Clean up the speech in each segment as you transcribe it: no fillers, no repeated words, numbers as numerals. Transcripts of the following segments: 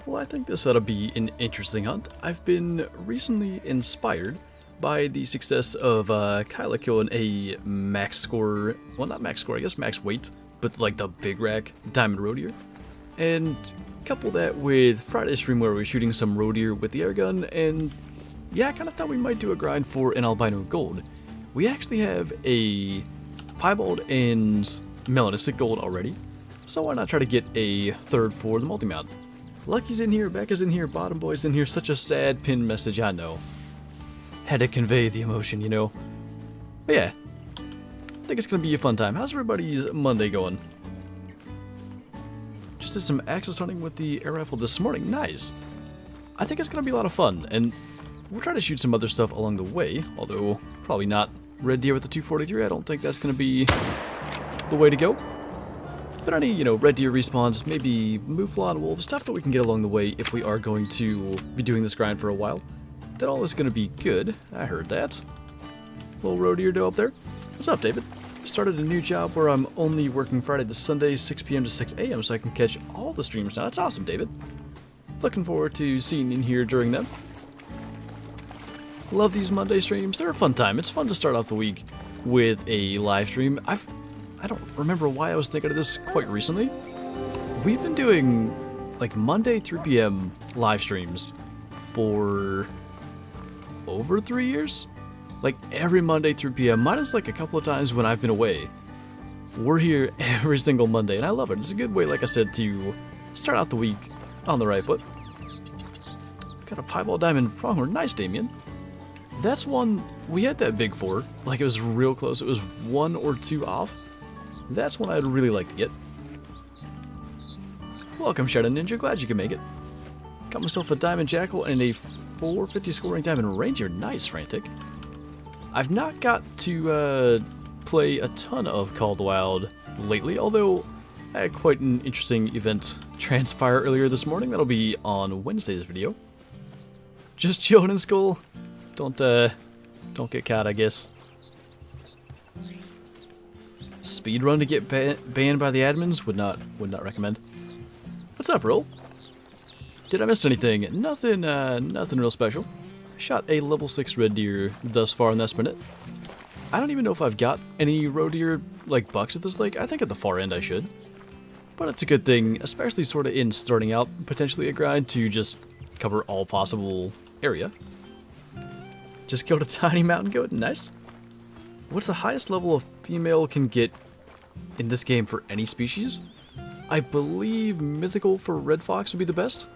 Well, I think this ought to be an interesting hunt. I've been recently inspired by the success of Kyla killing a max score, well, not max score, I guess max weight, but like the big rack diamond roe deer. And couple that with Friday's stream where we were shooting some roe deer with the airgun, and yeah, I kind of thought we might do a grind for an albino gold. We actually have a piebald and melanistic gold already, so why not try to get a third for the multi-mount? Lucky's in here, Becca's in here, Bottom Boy's in here. Such a sad pinned message, I know. Had to convey the emotion, you know. But yeah, I think it's going to be a fun time. How's everybody's Monday going? Just did some access hunting with the air rifle this morning. Nice. I think it's going to be a lot of fun, and we'll try to shoot some other stuff along the way, although probably not red deer with the 243. I don't think that's going to be the way to go. But any, you know, red deer respawns, maybe mouflon wolves, stuff that we can get along the way if we are going to be doing this grind for a while. That all is going to be good. I heard that. Little roe deer doe up there. What's up, David? Started a new job where I'm only working Friday to Sunday, 6 p.m. to 6 a.m. so I can catch all the streams now. That's awesome, David. Looking forward to seeing you in here during them. Love these Monday streams. They're a fun time. It's fun to start off the week with a live stream. I don't remember why I was thinking of this quite recently. We've been doing like Monday 3 p.m. live streams for over 3 years. Like every Monday 3 p.m. minus like a couple of times when I've been away. We're here every single Monday and I love it. It's a good way, like I said, to start out the week on the right foot. Got a piebald diamond pronghorn. Nice, Damien. That's one we had that big for. Like it was real close. It was 1 or 2 off. That's one I'd really like to get. Welcome, Shadow Ninja. Glad you can make it. Got myself a diamond jackal and a 450 scoring diamond ranger. Nice, Frantic. I've not got to play a ton of Call of the Wild lately, although I had quite an interesting event transpire earlier this morning. That'll be on Wednesday's video. Just chilling in school. Don't get caught, I guess. Speedrun to get banned by the admins? Would not recommend. What's up, Roll? Did I miss anything? Nothing real special. Shot a level 6 red deer thus far, and that's been it. I don't even know if I've got any roe deer like bucks at this lake. I think at the far end I should. But it's a good thing, especially sort of in starting out potentially a grind, to just cover all possible area. Just killed a tiny mountain goat. Nice. What's the highest level a female can get in this game for any species? I believe mythical for red fox would be the best.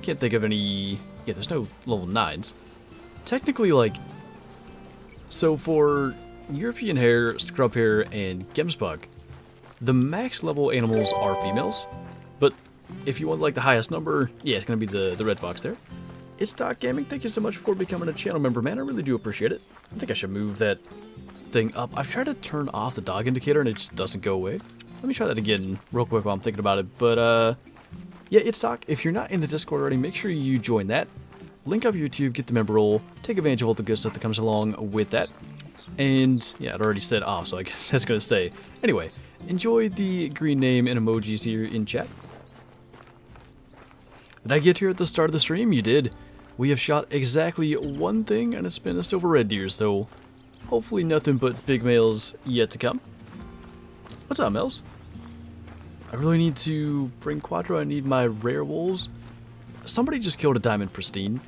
Can't think of any. Yeah, there's no level 9s. Technically, like, so for European hare, scrub hare, and gemsbug, the max level animals are females. But if you want like the highest number, yeah, it's gonna be the red fox there. It's Doc Gaming. Thank you so much for becoming a channel member, man. I really do appreciate it. I think I should move that thing up. I've tried to turn off the dog indicator and it just doesn't go away. Let me try that again real quick while I'm thinking about it. But yeah, it's Doc. If you're not in the Discord already, make sure you join that. Link up YouTube, get the member role, take advantage of all the good stuff that comes along with that. And yeah, it already said off, so I guess that's gonna stay. Anyway, enjoy the green name and emojis here in chat. Did I get here at the start of the stream? You did. We have shot exactly one thing, and it's been a silver red deer, so hopefully nothing but big males yet to come. What's up, Mels? I really need to bring Cuatro. I need my rare wolves. Somebody just killed a diamond pristine.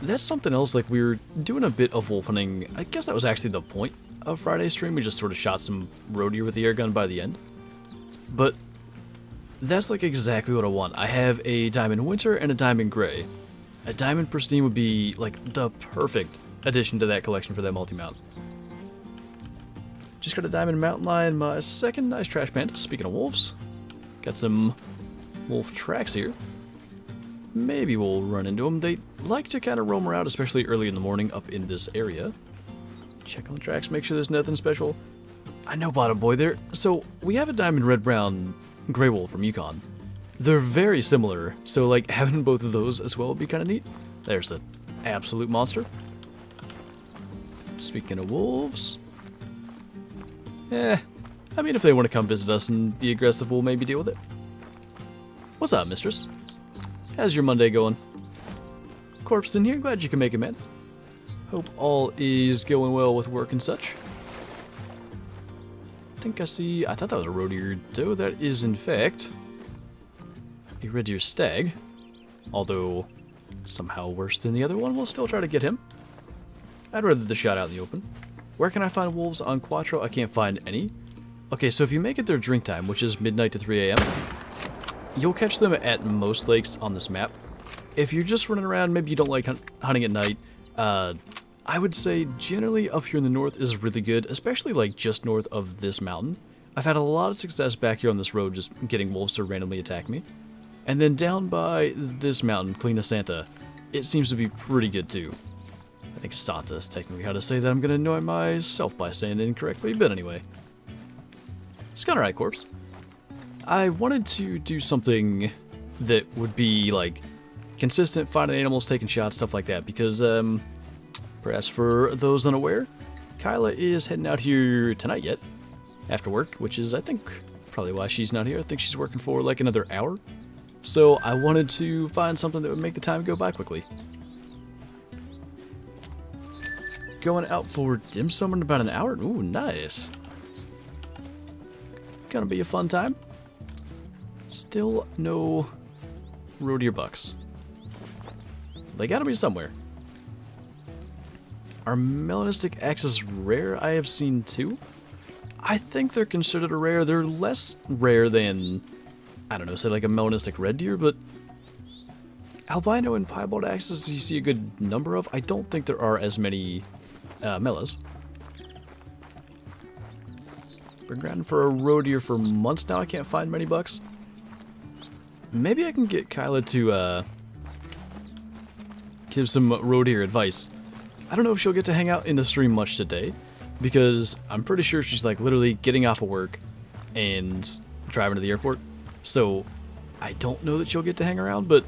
That's something else. Like, we were doing a bit of wolf hunting. I guess that was actually the point of Friday's stream. We just sort of shot some roe deer with the airgun by the end. But that's like exactly what I want. I have a diamond winter and a diamond gray. A diamond pristine would be like the perfect addition to that collection for that multi-mount. Just got a diamond mountain lion, my second nice trash panda. Speaking of wolves, got some wolf tracks here. Maybe we'll run into them. They like to kind of roam around, especially early in the morning up in this area. Check on the tracks, make sure there's nothing special. I know, Bottom Boy, there. So we have a diamond red brown gray wolf from Yukon. They're very similar, so like having both of those as well would be kind of neat. There's an absolute monster. Speaking of wolves, I mean, if they want to come visit us and be aggressive, we'll maybe deal with it. What's up, mistress? how's your Monday going? Corpse in here, glad you can make it, man. Hope all is going well with work and such. I thought that was a roe deer doe. That is, in fact, a red deer stag. Although, somehow worse than the other one. We'll still try to get him. I'd rather the shot out in the open. Where can I find wolves on Cuatro? I can't find any. Okay, so if you make it their drink time, which is midnight to 3 a.m., you'll catch them at most lakes on this map. If you're just running around, maybe you don't like hunting at night, I would say generally up here in the north is really good, especially like just north of this mountain. I've had a lot of success back here on this road just getting wolves to randomly attack me. And then down by this mountain, Colinas, it seems to be pretty good too. I think Santa is technically how to say that. I'm going to annoy myself by saying it incorrectly, but anyway. It's kind of right, Corpse. I wanted to do something that would be like consistent, finding animals, taking shots, stuff like that, because perhaps for those unaware, Kyla is heading out here tonight yet, after work, which is, I think, probably why she's not here. I think she's working for like another hour. So I wanted to find something that would make the time go by quickly. Going out for dim sum in about an hour? Ooh, nice. Gonna be a fun time. Still no roe deer bucks. They gotta be somewhere. Are melanistic axes rare? I have seen two. I think they're considered a rare. They're less rare than, I don't know, say like a melanistic red deer, but albino and piebald axes you see a good number of. I don't think there are as many melas. Been grinding for a roe deer for months now. I can't find many bucks. Maybe I can get Kyla to give some roe deer advice. I don't know if she'll get to hang out in the stream much today, because I'm pretty sure she's like literally getting off of work and driving to the airport. So I don't know that she'll get to hang around, but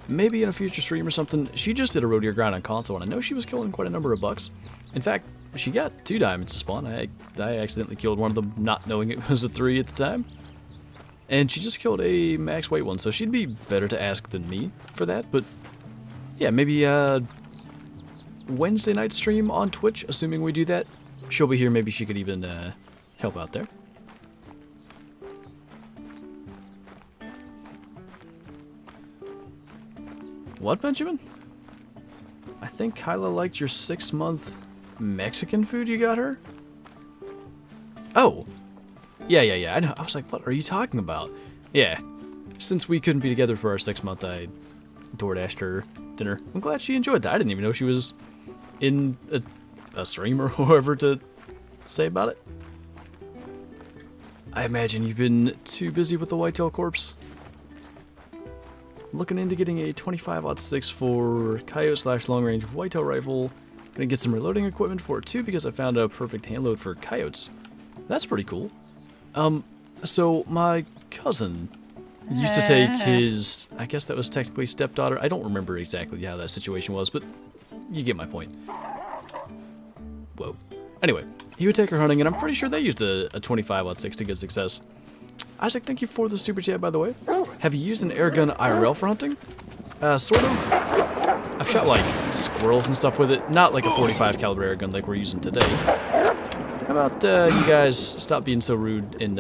maybe in a future stream or something. She just did a roe deer grind on console, and I know she was killing quite a number of bucks. In fact, she got 2 diamonds to spawn. I accidentally killed one of them, not knowing it was a 3 at the time. And she just killed a max weight one, so she'd be better to ask than me for that. But yeah, maybe Wednesday night stream on Twitch, assuming we do that. She'll be here, maybe she could even help out there. What, Benjamin? I think Kyla liked your 6-month Mexican food you got her? Oh. Yeah, I know. I was like, what are you talking about? Yeah. Since we couldn't be together for our 6-month, I DoorDashed her dinner. I'm glad she enjoyed that. I didn't even know she was in a stream or whoever to say about it. I imagine you've been too busy with the whitetail corpse. Looking into getting a 25-06 for coyote / long range whitetail rifle. Gonna get some reloading equipment for it too, because I found a perfect hand load for coyotes. That's pretty cool. So my cousin used to take his, I guess that was technically stepdaughter. I don't remember exactly how that situation was, but you get my point. Whoa. Anyway, he would take her hunting, and I'm pretty sure they used a 25-06 to good success. Isaac, thank you for the super chat, by the way. Have you used an airgun IRL for hunting? Sort of. I've shot like squirrels and stuff with it. Not like a 45 caliber airgun like we're using today. How about you guys stop being so rude and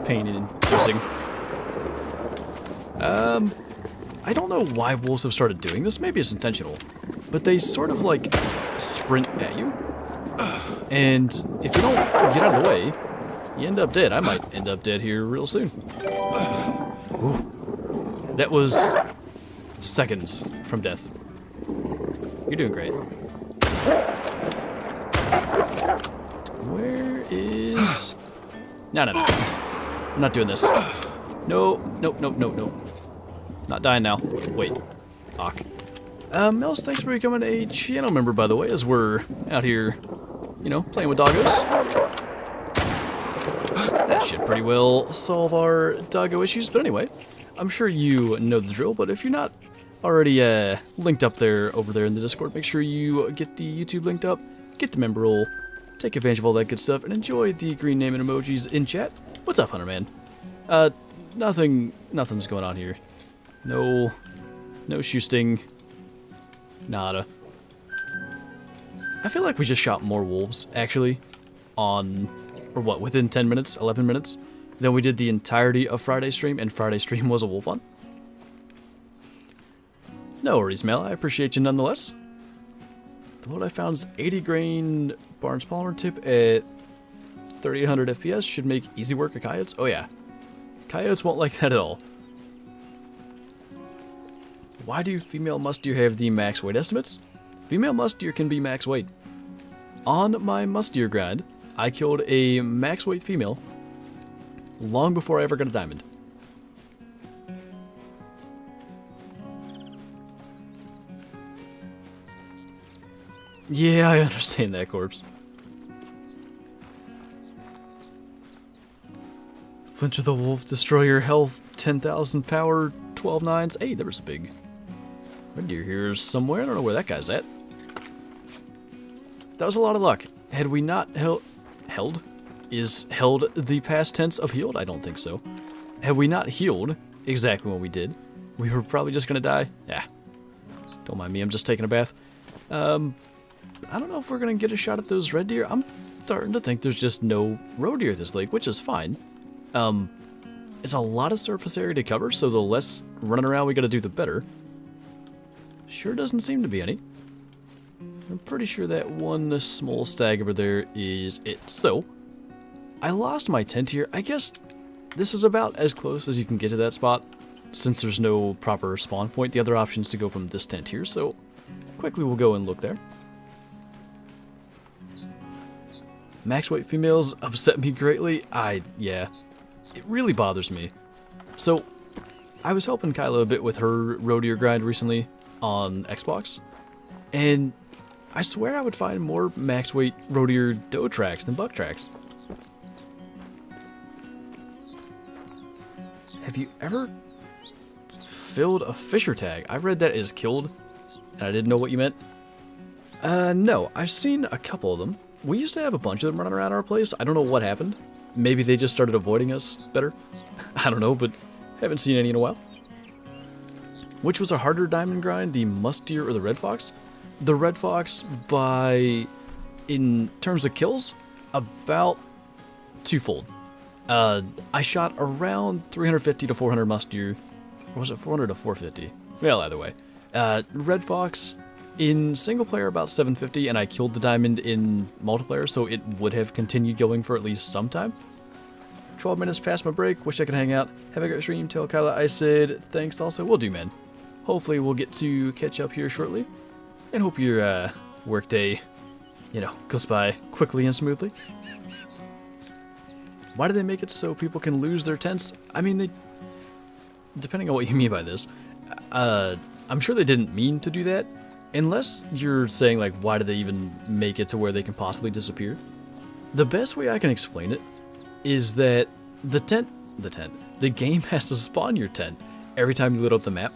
pain-inducing? I don't know why wolves have started doing this. Maybe it's intentional, but they sort of like sprint at you, and if you don't get out of the way, you end up dead. I might end up dead here real soon. Ooh. That was seconds from death. You're doing great. Where is... No. I'm not doing this. No. Not dying now. Wait. Fuck. Mills, thanks for becoming a channel member, by the way, as we're out here, you know, playing with doggos. That should pretty well solve our doggo issues, but anyway, I'm sure you know the drill, but if you're not already linked up there, over there in the Discord, make sure you get the YouTube linked up, get the member role, take advantage of all that good stuff, and enjoy the green name and emojis in chat. What's up, Hunter Man? Nothing's going on here. No shoe sting. Nada. I feel like we just shot more wolves, actually, within 10 minutes, 11 minutes, than we did the entirety of Friday's stream, and Friday's stream was a wolf hunt. No worries, Mel. I appreciate you nonetheless. The load I found is 80 grain Barnes polymer tip at 3800 FPS. Should make easy work of coyotes. Oh yeah. Coyotes won't like that at all. Why do female musk deer have the max weight estimates? Female musk deer can be max weight. On my musk deer grind, I killed a max weight female long before I ever got a diamond. Yeah, I understand that, Corpse. Flinter the Wolf, Destroyer, Health, 10,000 Power, 12 nines. Hey, there was a big red deer here somewhere. I don't know where that guy's at. That was a lot of luck. Had we not held... Is held the past tense of healed? I don't think so. Had we not healed exactly when we did, we were probably just gonna die. Yeah. Don't mind me, I'm just taking a bath. I don't know if we're gonna get a shot at those red deer. I'm starting to think there's just no roe deer at this lake, which is fine. It's a lot of surface area to cover, so the less running around we gotta do, the better. Sure doesn't seem to be any. I'm pretty sure that one small stag over there is it. So, I lost my tent here. I guess this is about as close as you can get to that spot, since there's no proper spawn point. The other option is to go from this tent here, so quickly we'll go and look there. Max weight females upset me greatly. Yeah, it really bothers me. So, I was helping Kyla a bit with her roe deer grind recently on Xbox, and I swear I would find more max weight roe deer doe tracks than buck tracks. Have you ever filled a fisher tag? I read that as killed, and I didn't know what you meant. No, I've seen a couple of them. We used to have a bunch of them running around our place. I don't know what happened. Maybe they just started avoiding us better. I don't know, but haven't seen any in a while. Which was a harder diamond grind, the musk deer or the red fox? The red fox in terms of kills, about twofold. I shot around 350 to 400 musk deer. Or was it 400 to 450? Well, either way. Red fox in single player about 750, and I killed the diamond in multiplayer, so it would have continued going for at least some time. 12 minutes past my break. Wish I could hang out. Have a great stream. Tell Kyla I said thanks also. Will do, man. Hopefully we'll get to catch up here shortly. And hope your workday, goes by quickly and smoothly. Why do they make it so people can lose their tents? I mean, depending on what you mean by this, I'm sure they didn't mean to do that. Unless you're saying, like, why do they even make it to where they can possibly disappear? The best way I can explain it is that the game has to spawn your tent every time you load up the map.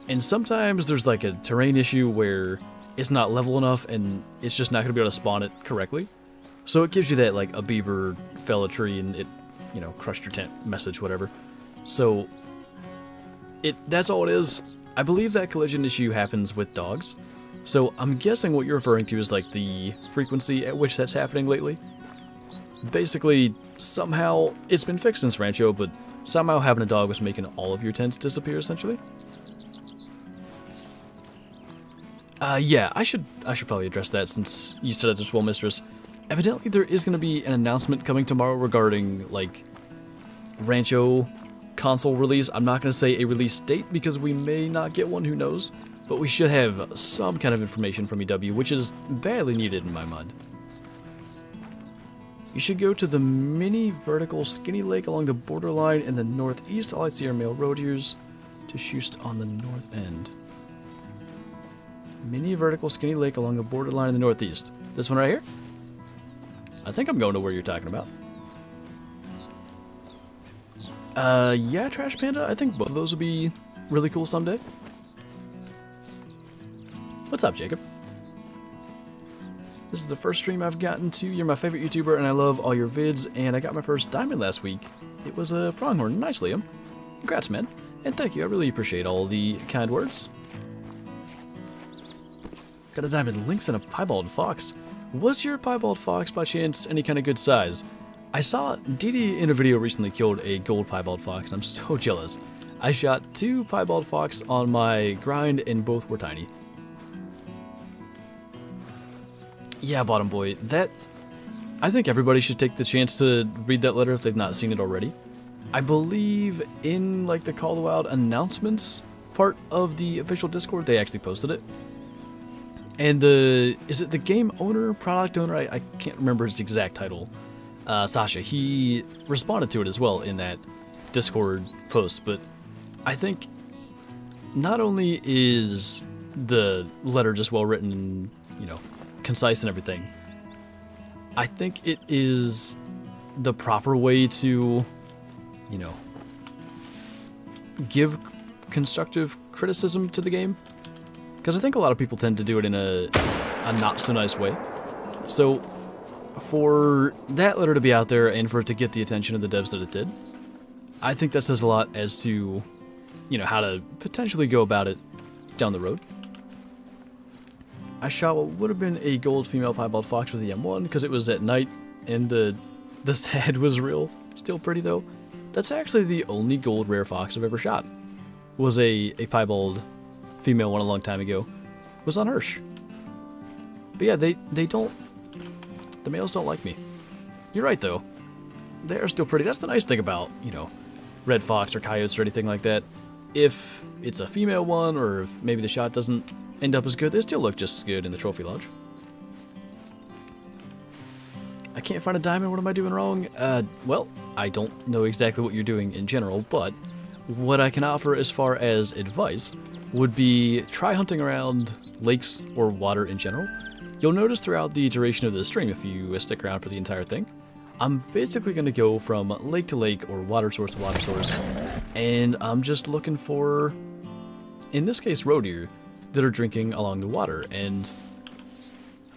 And sometimes there's like a terrain issue where it's not level enough and it's just not going to be able to spawn it correctly. So it gives you that, like, a beaver fell a tree and it, crushed your tent message, whatever. So that's all it is. I believe that collision issue happens with dogs. So I'm guessing what you're referring to is like the frequency at which that's happening lately. Basically, somehow, it's been fixed since Rancho, but somehow having a dog was making all of your tents disappear, essentially. Yeah, I should probably address that since you said it as well, Mistress. Evidently, there is going to be an announcement coming tomorrow regarding, like, Rancho console release. I'm not going to say a release date because we may not get one, who knows. But we should have some kind of information from EW, which is badly needed in my mind. You should go to the mini vertical skinny lake along the borderline in the northeast. All I see are male roe deers to shoot on the north end. Mini vertical skinny lake along the borderline in the northeast. This one right here? I think I'm going to where you're talking about. Yeah, Trash Panda. I think both of those would be really cool someday. What's up, Jacob? This is the first stream I've gotten to. You're my favorite YouTuber, and I love all your vids, and I got my first diamond last week. It was a pronghorn. Nice, Liam. Congrats, man. And thank you, I really appreciate all the kind words. Got a diamond lynx and a piebald fox. Was your piebald fox, by chance, any kind of good size? I saw Didi in a video recently killed a gold piebald fox, and I'm so jealous. I shot 2 piebald fox on my grind, and both were tiny. Yeah, Bottom Boy, that... I think everybody should take the chance to read that letter if they've not seen it already. I believe in, like, the Call of the Wild announcements part of the official Discord, they actually posted it. And is it the game owner, product owner? I can't remember his exact title. Sasha, he responded to it as well in that Discord post, but I think not only is the letter just well written and, you know, concise and everything, I think it is the proper way to, you know, give constructive criticism to the game. Because I think a lot of people tend to do it in a not so nice way. So for that letter to be out there and for it to get the attention of the devs that it did, I think that says a lot as to, you know, how to potentially go about it down the road. I shot what would have been a gold female piebald fox with the M1 because it was at night and the head was real. Still pretty though. That's actually the only gold rare fox I've ever shot. Was a piebald female one a long time ago. Was on Hirsch. But yeah, they don't... The males don't like me. You're right though. They're still pretty. That's the nice thing about, you know, red fox or coyotes or anything like that. If it's a female one or if maybe the shot doesn't end up as good, they still look just as good in the trophy lodge. I can't find a diamond. What am I doing wrong? Well, I don't know exactly what you're doing in general, but what I can offer as far as advice would be try hunting around lakes or water in general. You'll notice throughout the duration of the stream, if you stick around for the entire thing, I'm basically going to go from lake to lake or water source to water source, and I'm just looking for, in this case, roe deer that are drinking along the water, and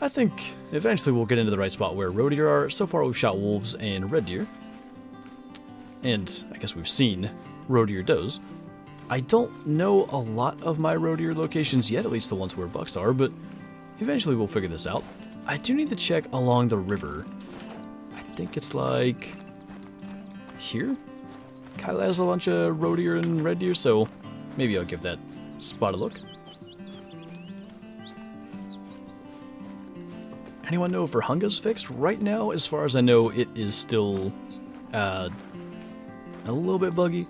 I think eventually we'll get into the right spot where roe deer are. So far we've shot wolves and red deer, and I guess we've seen roe deer does. I don't know a lot of my roe deer locations yet, at least the ones where bucks are, but eventually we'll figure this out. I do need to check along the river. I think it's like here? Kyla has a bunch of roe deer and red deer, so maybe I'll give that spot a look. Anyone know if Rahunga's fixed? Right now, as far as I know, it is still a little bit buggy.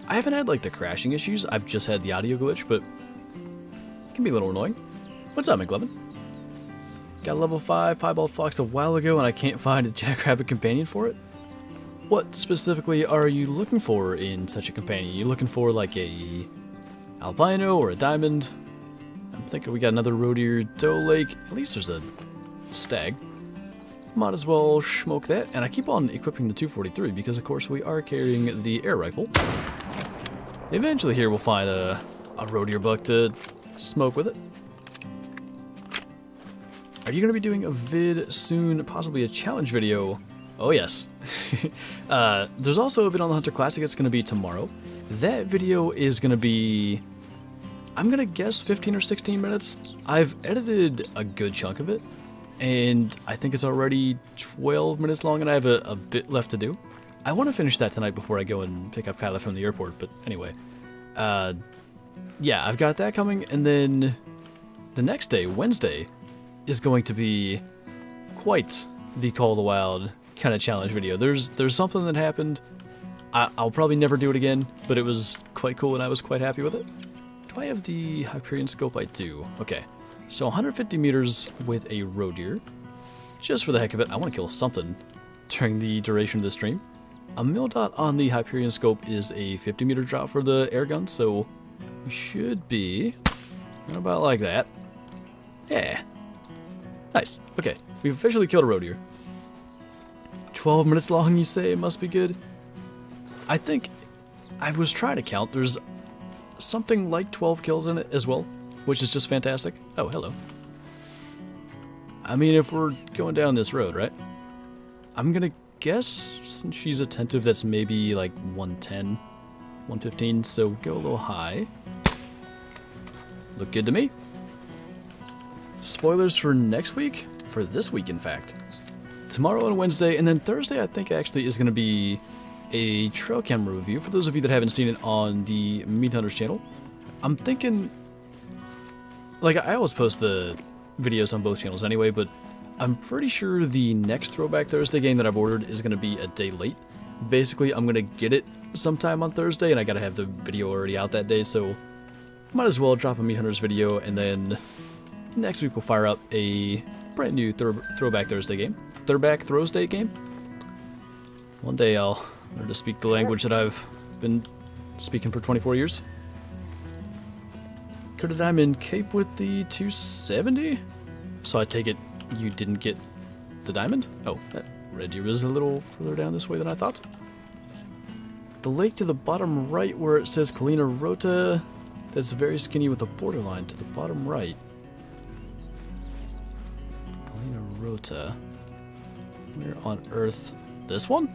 I haven't had like the crashing issues, I've just had the audio glitch, but it can be a little annoying. What's up, McLovin? Got a level 5 piebald fox a while ago and I can't find a jackrabbit companion for it? What specifically are you looking for in such a companion? You looking for like a albino or a diamond? I'm thinking we got another roe deer doe lake. At least there's a stag. Might as well smoke that. And I keep on equipping the 243 because of course we are carrying the air rifle. Eventually here we'll find a roe deer buck to smoke with it. Are you going to be doing a vid soon, possibly a challenge video? Oh yes. There's also a vid on the Hunter Classic that's going to be tomorrow. That video is going to be, I'm going to guess 15 or 16 minutes. I've edited a good chunk of it, and I think it's already 12 minutes long, and I have a bit left to do. I want to finish that tonight before I go and pick up Kyla from the airport, but anyway. Yeah, I've got that coming, and then the next day, Wednesday, is going to be quite the Call of the Wild kind of challenge video. There's something that happened. I'll probably never do it again, but it was quite cool and I was quite happy with it. Do I have the Hyperion scope? I do. Okay, so 150 meters with a roe deer. Just for the heck of it, I want to kill something during the duration of the stream. A mil dot on the Hyperion scope is a 50 meter drop for the airgun, so we should be about like that. Yeah. Nice. Okay, we've officially killed a roe deer. 12 minutes long, you say? It must be good. I think I was trying to count. There's something like 12 kills in it as well, which is just fantastic. Oh, hello. I mean, if we're going down this road, right? I'm gonna guess, since she's attentive, that's maybe like 110 115, so go a little high. Look good to me. Spoilers for next week? For this week, in fact. Tomorrow and Wednesday, and then Thursday, I think actually is going to be a trail camera review. For those of you that haven't seen it on the Meat Hunters channel, I'm thinking, like, I always post the videos on both channels anyway, but I'm pretty sure the next Throwback Thursday game that I've ordered is going to be a day late. Basically, I'm going to get it sometime on Thursday, and I got to have the video already out that day, so might as well drop a Meat Hunters video, and then next week we'll fire up a brand new Throwback Thursday game. Throwback Thursday game. One day I'll learn to speak the language that I've been speaking for 24 years. Could have diamond cape with the 270? So I take it you didn't get the diamond? Oh, that red deer was a little further down this way than I thought. The lake to the bottom right where it says Colina Rota, that's very skinny with a borderline to the bottom right. Colina Rota. Where on earth? This one?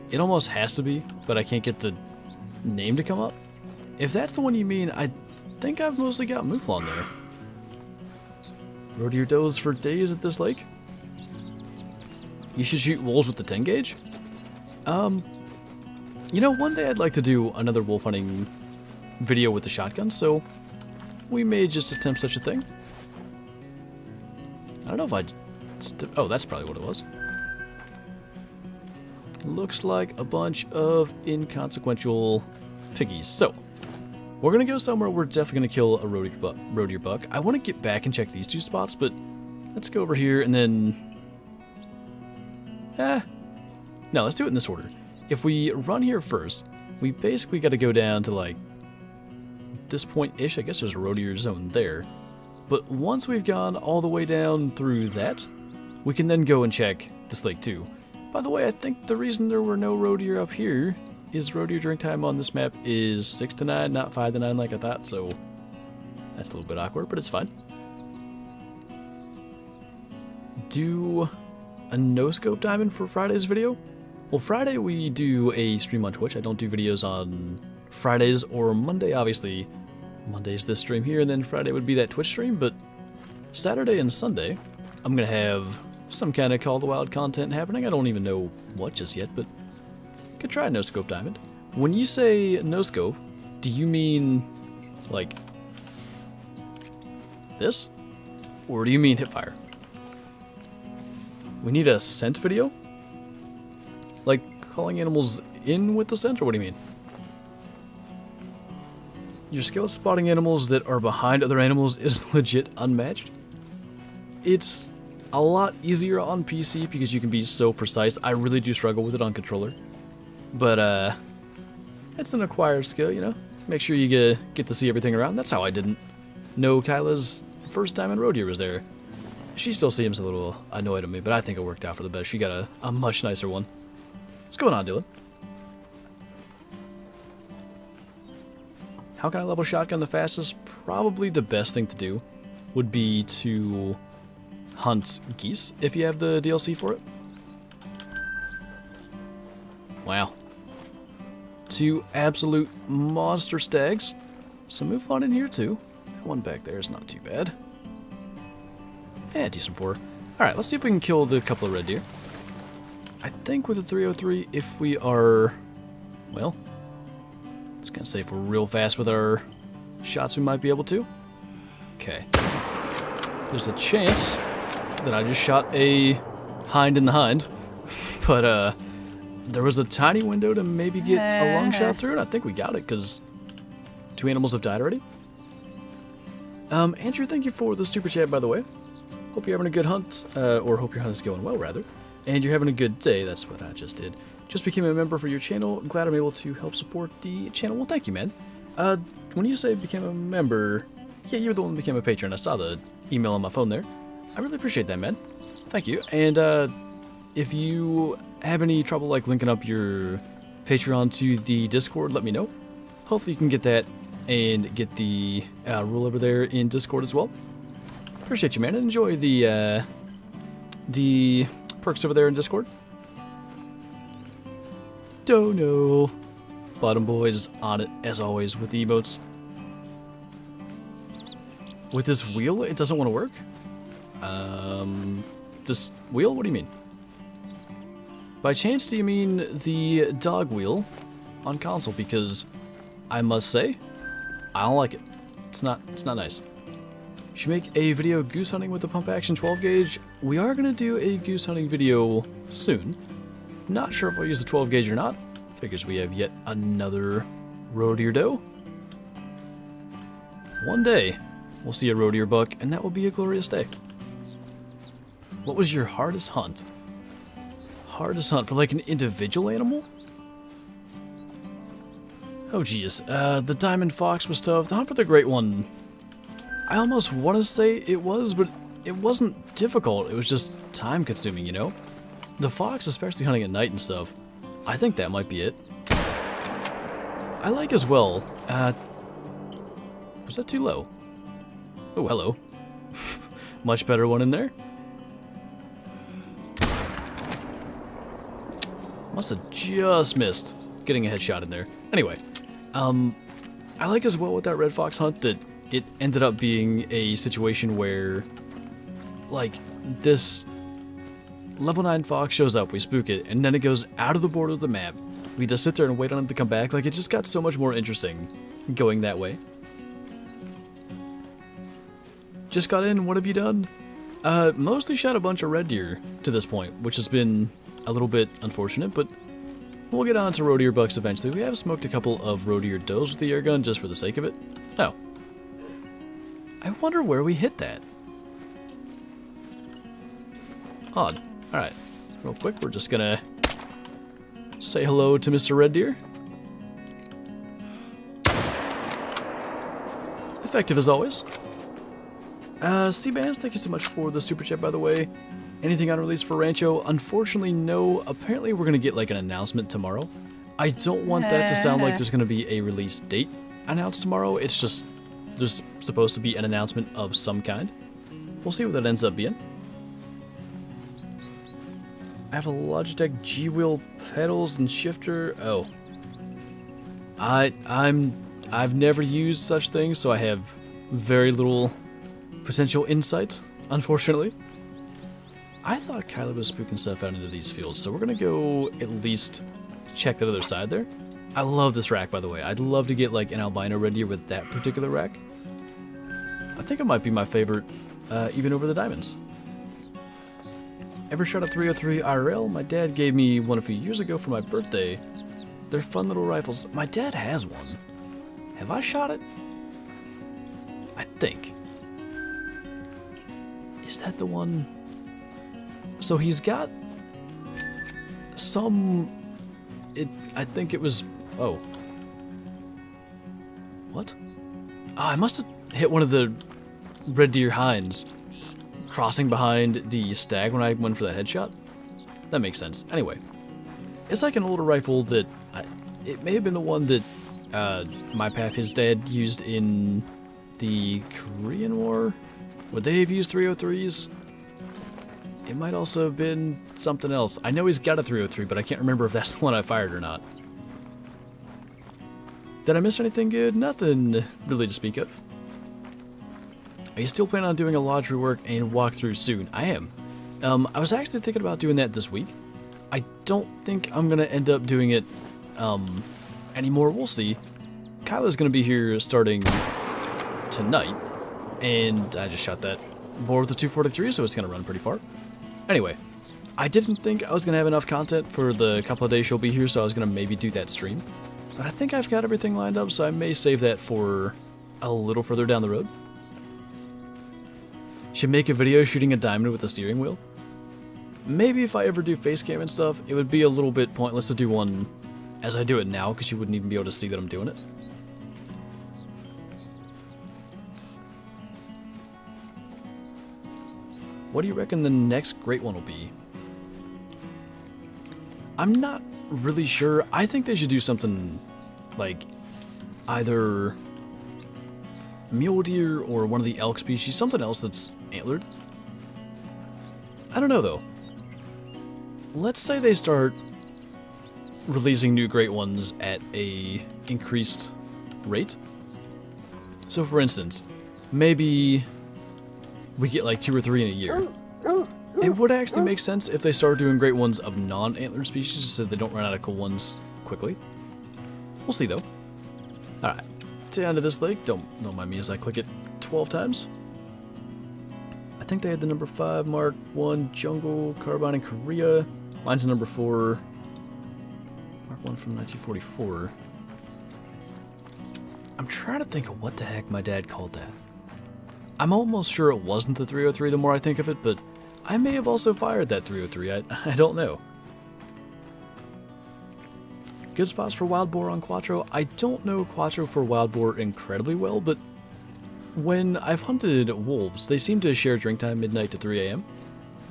It almost has to be, but I can't get the name to come up. If that's the one you mean, I think I've mostly got mouflon there. Rode your does for days at this lake? You should shoot wolves with the 10 gauge? You know, one day I'd like to do another wolf hunting video with the shotgun, so we may just attempt such a thing. I don't know if I'd... oh, that's probably what it was. Looks like a bunch of inconsequential piggies. So, we're going to go somewhere we're definitely going to kill a roe deer buck. I want to get back and check these two spots, but let's go over here and then... no, let's do it in this order. If we run here first, we basically got to go down to like this point-ish. I guess there's a roe deer zone there. But once we've gone all the way down through that, we can then go and check this lake too. By the way, I think the reason there were no roe deer up here is roe deer drink time on this map is 6 to 9, not 5 to 9 like I thought, so that's a little bit awkward, but it's fine. Do a no-scope diamond for Friday's video? Well, Friday we do a stream on Twitch. I don't do videos on Fridays or Monday, obviously. Monday's this stream here, and then Friday would be that Twitch stream, but Saturday and Sunday, I'm going to have some kind of Call the Wild content happening. I don't even know what just yet, but could try a no-scope diamond. When you say no-scope, do you mean, like, this? Or do you mean hipfire? We need a scent video? Like, calling animals in with the scent, or what do you mean? Your skill at spotting animals that are behind other animals is legit unmatched. It's a lot easier on PC because you can be so precise. I really do struggle with it on controller. But, it's an acquired skill, you know? Make sure you get to see everything around. That's how I didn't know Kyla's first time in roe deer was there. She still seems a little annoyed at me, but I think it worked out for the best. She got a much nicer one. What's going on, Dylan? How can I level shotgun the fastest? Probably the best thing to do would be to hunt geese if you have the DLC for it. Wow. 2 absolute monster stags. Some mouflon in here too. That one back there is not too bad. Decent 4. Alright, let's see if we can kill the couple of red deer. I think with a 303, if we are... well... I was gonna say if we're real fast with our shots, we might be able to. Okay. There's a chance that I just shot a hind in the hind. But, there was a tiny window to maybe get a long shot through, and I think we got it, because 2 animals have died already. Andrew, thank you for the super chat, by the way. Hope you're having a good hunt, or hope your hunt is going well, rather. And you're having a good day, that's what I just did. Just became a member for your channel. I'm glad I'm able to help support the channel. Well, thank you, man. When you say became a member, yeah, you're the one who became a patron. I saw the email on my phone there. I really appreciate that, man. Thank you. And if you have any trouble like linking up your Patreon to the Discord, let me know. Hopefully you can get that and get the rule over there in Discord as well. Appreciate you, man. And enjoy the perks over there in Discord. Don't know. Bottom Boys on it, as always, with the emotes. With this wheel, it doesn't want to work? This wheel? What do you mean? By chance, do you mean the dog wheel on console? Because I must say, I don't like it. It's not nice. Should make a video goose hunting with the pump action 12 gauge. We are gonna do a goose hunting video soon. Not sure if I'll use the 12 gauge or not. Figures we have yet another roe deer doe. One day, we'll see a roe deer buck, and that will be a glorious day. What was your hardest hunt? Hardest hunt for like an individual animal? Oh geez, the diamond fox was tough. The hunt for the great one, I almost want to say it was, but it wasn't difficult. It was just time consuming, you know? The fox, especially hunting at night and stuff, I think that might be it. I like as well, was that too low? Oh, hello. Much better one in there. Must have just missed getting a headshot in there. Anyway, I like as well with that red fox hunt that it ended up being a situation where, like, this level 9 fox shows up, we spook it, and then it goes out of the border of the map. We just sit there and wait on it to come back. Like, it just got so much more interesting going that way. Just got in, what have you done? Mostly shot a bunch of red deer to this point, which has been a little bit unfortunate, but we'll get on to roe deer bucks eventually. We have smoked a couple of roe deer does with the airgun just for the sake of it. Oh. I wonder where we hit that. Odd. Alright. Real quick, we're just gonna say hello to Mr. Red Deer. Effective as always. C-Bands, thank you so much for the super chat, by the way. Anything on release for Rancho? Unfortunately, no. Apparently, we're going to get like an announcement tomorrow. I don't want that to sound like there's going to be a release date announced tomorrow. It's just there's supposed to be an announcement of some kind. We'll see what that ends up being. I have a Logitech G-Wheel pedals and shifter. Oh. I've never used such things, so I have very little potential insight, unfortunately. I thought Kyler was spooking stuff out into these fields, so we're gonna go at least check that other side there. I love this rack, by the way. I'd love to get like an albino red deer with that particular rack. I think it might be my favorite, even over the diamonds. Ever shot a 303 IRL? My dad gave me one a few years ago for my birthday. They're fun little rifles. My dad has one. Have I shot it? I think. Is that the one? So he's got some... I think it was... Oh. What? Oh, I must have hit one of the red deer hinds crossing behind the stag when I went for that headshot. That makes sense. Anyway. It's like an older rifle that... it may have been the one that my pap, his dad, used in the Korean War. Would they have used 303s? It might also have been something else. I know he's got a 303, but I can't remember if that's the one I fired or not. Did I miss anything good? Nothing really to speak of. Are you still planning on doing a lodge rework and walkthrough soon? I am. I was actually thinking about doing that this week. I don't think I'm going to end up doing it anymore. We'll see. Kyla's going to be here starting tonight. And I just shot that boar with the 243, so it's going to run pretty far. Anyway, I didn't think I was going to have enough content for the couple of days she'll be here, so I was going to maybe do that stream. But I think I've got everything lined up, so I may save that for a little further down the road. Should make a video shooting a diamond with a steering wheel. Maybe if I ever do face cam and stuff, it would be a little bit pointless to do one as I do it now, because you wouldn't even be able to see that I'm doing it. What do you reckon the next great one will be? I'm not really sure. I think they should do something like either mule deer or one of the elk species, something else that's antlered. I don't know though. Let's say they start releasing new great ones at a increased rate. So for instance, maybe we get like 2 or 3 in a year. It would actually make sense if they started doing great ones of non-antlered species so they don't run out of cool ones quickly. We'll see though. Alright, down to this lake. Don't mind me as I click it 12 times. I think they had the number 5 Mark 1 Jungle Carbine in Korea. Mine's the number 4 Mark 1 from 1944. I'm trying to think of what the heck my dad called that. I'm almost sure it wasn't the 303 the more I think of it, but I may have also fired that 303. I don't know. Good spots for wild boar on Cuatro. I don't know Cuatro for wild boar incredibly well, but when I've hunted wolves, they seem to share drink time midnight to 3 a.m.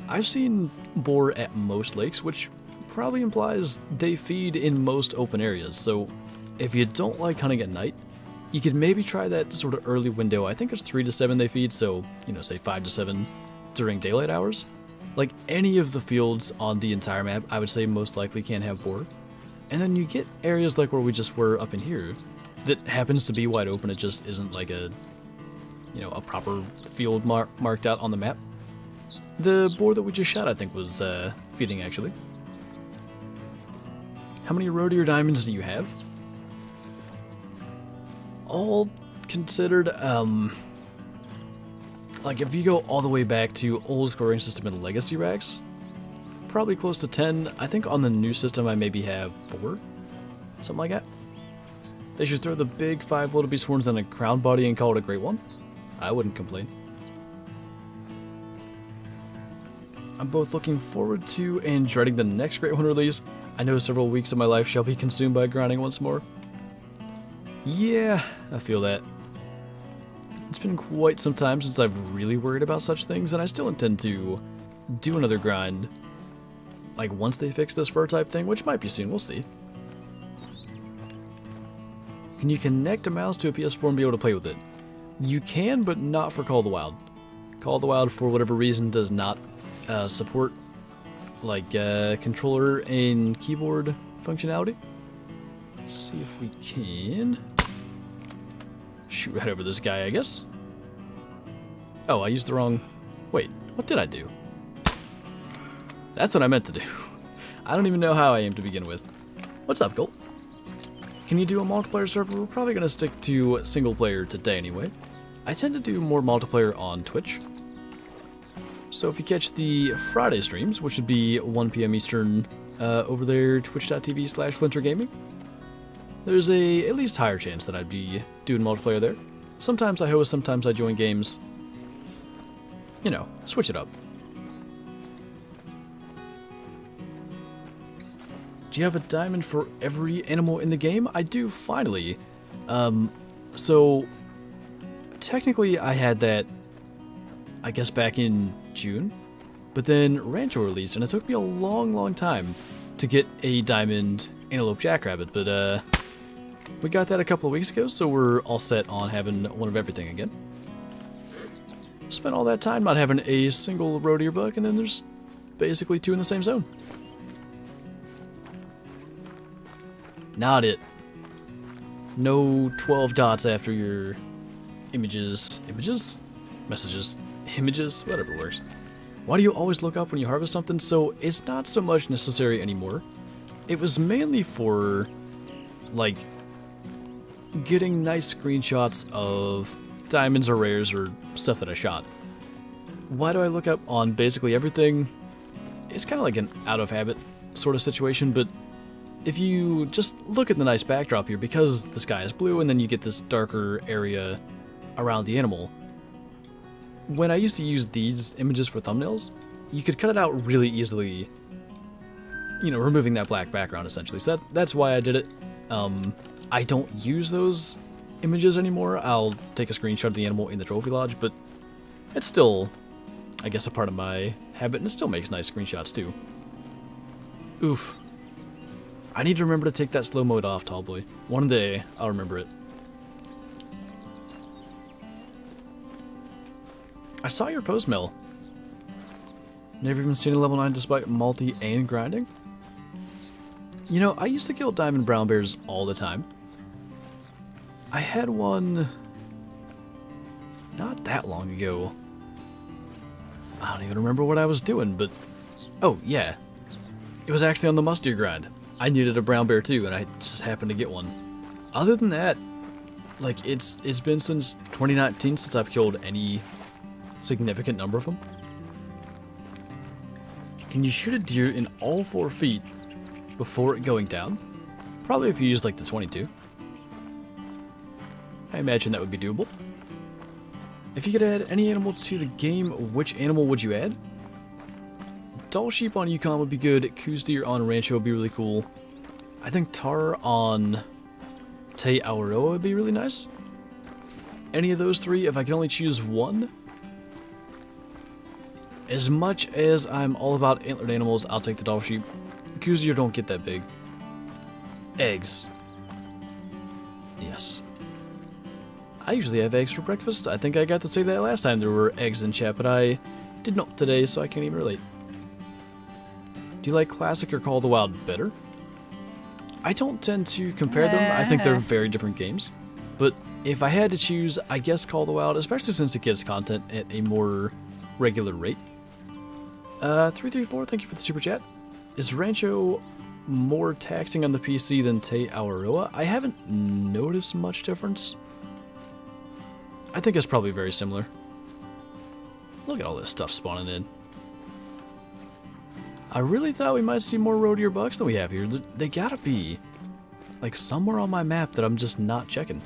I've seen boar at most lakes, which probably implies they feed in most open areas, so if you don't like hunting at night, you could maybe try that sort of early window. I think it's 3 to 7 they feed, so, you know, say 5 to 7 during daylight hours. Like any of the fields on the entire map, I would say most likely can't have boar. And then you get areas like where we just were up in here that happens to be wide open. It just isn't like a, you know, a proper field marked out on the map. The boar that we just shot, I think, was feeding actually. How many roe deer diamonds do you have? All considered, like if you go all the way back to old scoring system and legacy racks, probably close to 10. I think on the new system I maybe have 4, something like that. They should throw the big 5 wildebeest horns on a crown body and call it a great one. I wouldn't complain. I'm both looking forward to and dreading the next great one release. I know several weeks of my life shall be consumed by grinding once more. Yeah, I feel that. It's been quite some time since I've really worried about such things, and I still intend to do another grind, like once they fix this fur type thing, which might be soon, we'll see. Can you connect a mouse to a PS4 and be able to play with it? You can, but not for Call of the Wild. Call of the Wild, for whatever reason, does not support like controller and keyboard functionality. Let's see if we can shoot right over this guy, I guess. Oh, I used the wrong... Wait, what did I do? That's what I meant to do. I don't even know how I aim to begin with. What's up, Colt? Can you do a multiplayer server? We're probably going to stick to single player today anyway. I tend to do more multiplayer on Twitch. So if you catch the Friday streams, which would be 1 p.m. Eastern over there, twitch.tv/FlinterGaming, there's a at least higher chance that I'd be doing multiplayer there. Sometimes I host, sometimes I join games. You know, switch it up. Do you have a diamond for every animal in the game? I do, finally. So, technically I had that, I guess, back in June. But then Rancho released, and it took me a long time to get a diamond antelope jackrabbit. But, we got that a couple of weeks ago, so we're all set on having one of everything again. Spent all that time not having a single roe deer buck, and then there's basically 2 in the same zone. Not it. No 12 dots after your images. Images? Messages. Images? Whatever works. Why do you always look up when you harvest something? So it's not so much necessary anymore. It was mainly for, like, getting nice screenshots of diamonds or rares or stuff that I shot. Why do I look up on basically everything? It's kind of like an out of habit sort of situation, but if you just look at the nice backdrop here, because the sky is blue and then you get this darker area around the animal, when I used to use these images for thumbnails, you could cut it out really easily, you know, removing that black background essentially. So that's why I did it. I don't use those images anymore. I'll take a screenshot of the animal in the trophy lodge, but it's still, I guess, a part of my habit, and it still makes nice screenshots too. Oof. I need to remember to take that slow mode off, Tallboy. One day, I'll remember it. I saw your post, Mel. Never even seen a level 9 despite multi and grinding? You know, I used to kill diamond brown bears all the time. I had one not that long ago. I don't even remember what I was doing, but... Oh, yeah. It was actually on the mustard grind. I needed a brown bear too, and I just happened to get one. Other than that, like, it's been since 2019 since I've killed any significant number of them. Can you shoot a deer in all 4 feet before it going down? Probably if you use, like, the 22. I imagine that would be doable. If you could add any animal to the game, which animal would you add? Doll sheep on Yukon would be good. Coos deer on Rancho would be really cool. I think tar on Te Awaroa would be really nice. Any of those 3, if I can only choose one. As much as I'm all about antlered animals, I'll take the doll sheep. Coos deer don't get that big. Eggs. Yes. I usually have eggs for breakfast. I think I got to say that last time there were eggs in chat, but I did not today, so I can't even relate. Do you like Classic or Call of the Wild better? I don't tend to compare them. I think they're very different games. But if I had to choose, I guess Call of the Wild, especially since it gets content at a more regular rate. 334, thank you for the super chat. Is Rancho more taxing on the PC than Te Awaroa? I haven't noticed much difference. I think it's probably very similar. Look at all this stuff spawning in. I really thought we might see more roe deer bucks than we have here. They gotta be, like, somewhere on my map that I'm just not checking.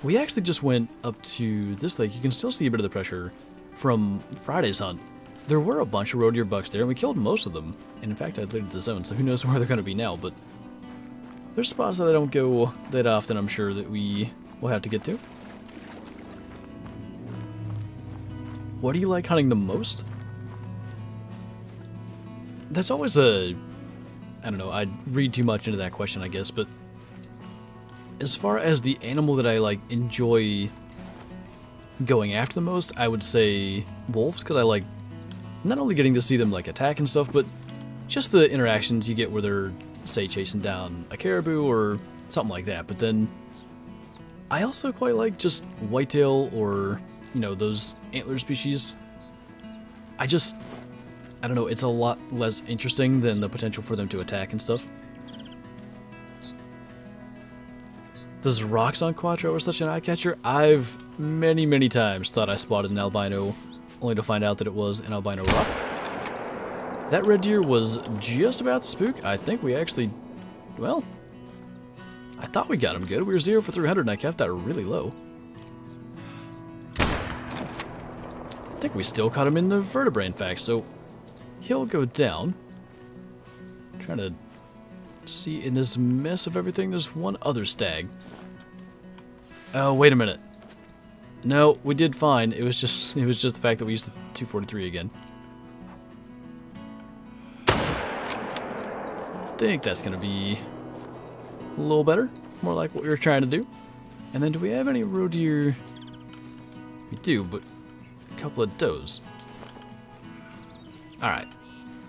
We actually just went up to this lake. You can still see a bit of the pressure from Friday's hunt. There were a bunch of roe deer bucks there, and we killed most of them. And in fact, I deleted the zone, so who knows where they're gonna be now, but there's spots that I don't go that often, I'm sure, that we will have to get to. What do you like hunting the most? That's always a... I don't know, I'd read too much into that question, I guess, but as far as the animal that I, like, enjoy going after the most, I would say wolves, because I like not only getting to see them, like, attack and stuff, but just the interactions you get where they're, say, chasing down a caribou or something like that. But then I also quite like just whitetail or, you know, those antler species. I don't know, it's a lot less interesting than the potential for them to attack and stuff. Does rocks on Cuatro are such an eye catcher? I've many, many times thought I spotted an albino, only to find out that it was an albino rock. That red deer was just about to spook. I think we actually, well, I thought we got him good. We were 0 for 300 and I kept that really low. I think we still caught him in the vertebrae, in fact, so he'll go down. I'm trying to see in this mess of everything, there's one other stag. Oh, wait a minute. No, we did fine. It was just the fact that we used the 243 again. Think that's gonna be a little better, more like what we were trying to do. And then do we have any roe deer? We do, but a couple of does. Alright,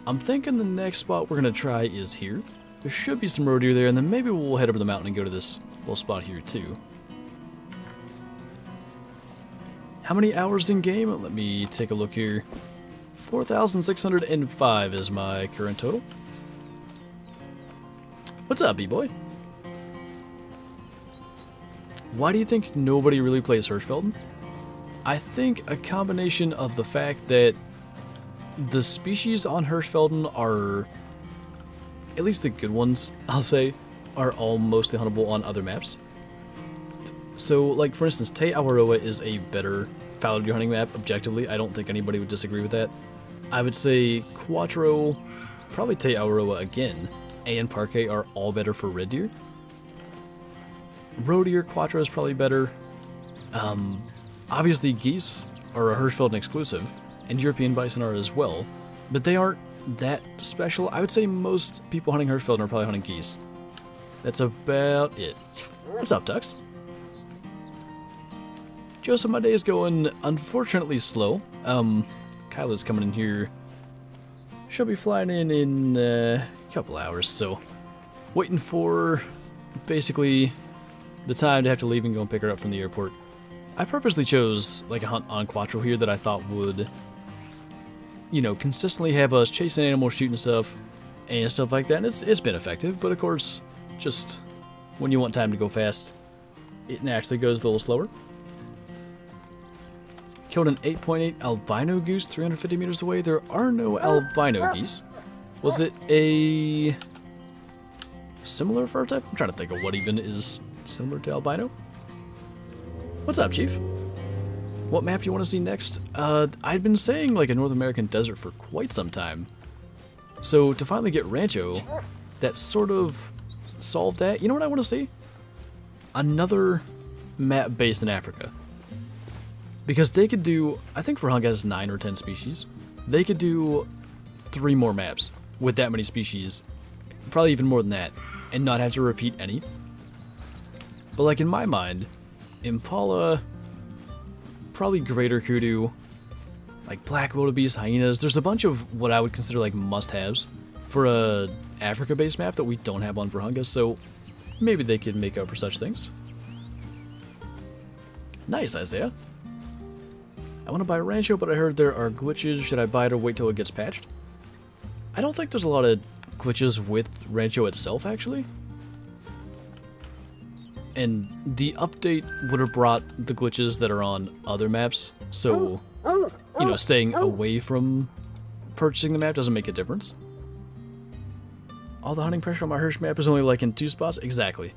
I'm thinking the next spot we're gonna try is here. There should be some roe deer there, and then maybe we'll head over the mountain and go to this little spot here too. How many hours in game? Let me take a look here. 4,605 is my current total. What's up, B-boy? Why do you think nobody really plays Hirschfelden? I think a combination of the fact that the species on Hirschfelden are, at least the good ones, I'll say, are all mostly huntable on other maps. So, like, for instance, Te Awaroa is a better fallow deer hunting map, objectively. I don't think anybody would disagree with that. I would say Cuatro, probably Te Awaroa again, and Parquet are all better for red deer. Roe deer, Cuatro is probably better. Obviously, geese are a Hirschfelden exclusive, and European bison are as well, but they aren't that special. I would say most people hunting Hirschfelden are probably hunting geese. That's about it. What's up, Tux? Joseph, my day is going unfortunately slow. Kyla's coming in here. She'll be flying in a couple hours, so waiting for basically the time to have to leave and go and pick her up from the airport. I purposely chose like a hunt on Cuatro here that I thought would, you know, consistently have us chasing animals, shooting stuff, and stuff like that. And it's been effective, but of course, just when you want time to go fast, it naturally goes a little slower. Killed an 8.8 albino goose 350 meters away. There are no albino geese. Was it a similar fur type? I'm trying to think of what even is similar to albino. What's up, Chief? What map you want to see next? I'd been saying like a North American desert for quite some time. So to finally get Rancho, that sort of solved that. You know what I want to see? Another map based in Africa. Because they could do, I think Virunga has 9 or 10 species. They could do 3 more maps with that many species. Probably even more than that. And not have to repeat any. But like in my mind, Impala, probably greater kudu, like black wildebeest, hyenas. There's a bunch of what I would consider like must-haves for a Africa-based map that we don't have on Virunga, so maybe they could make up for such things. Nice, Isaiah. I want to buy a Rancho, but I heard there are glitches. Should I buy it or wait till it gets patched? I don't think there's a lot of glitches with Rancho itself, actually. And the update would have brought the glitches that are on other maps, so, you know, staying away from purchasing the map doesn't make a difference. All the hunting pressure on my Hirsch map is only like in 2 spots? Exactly.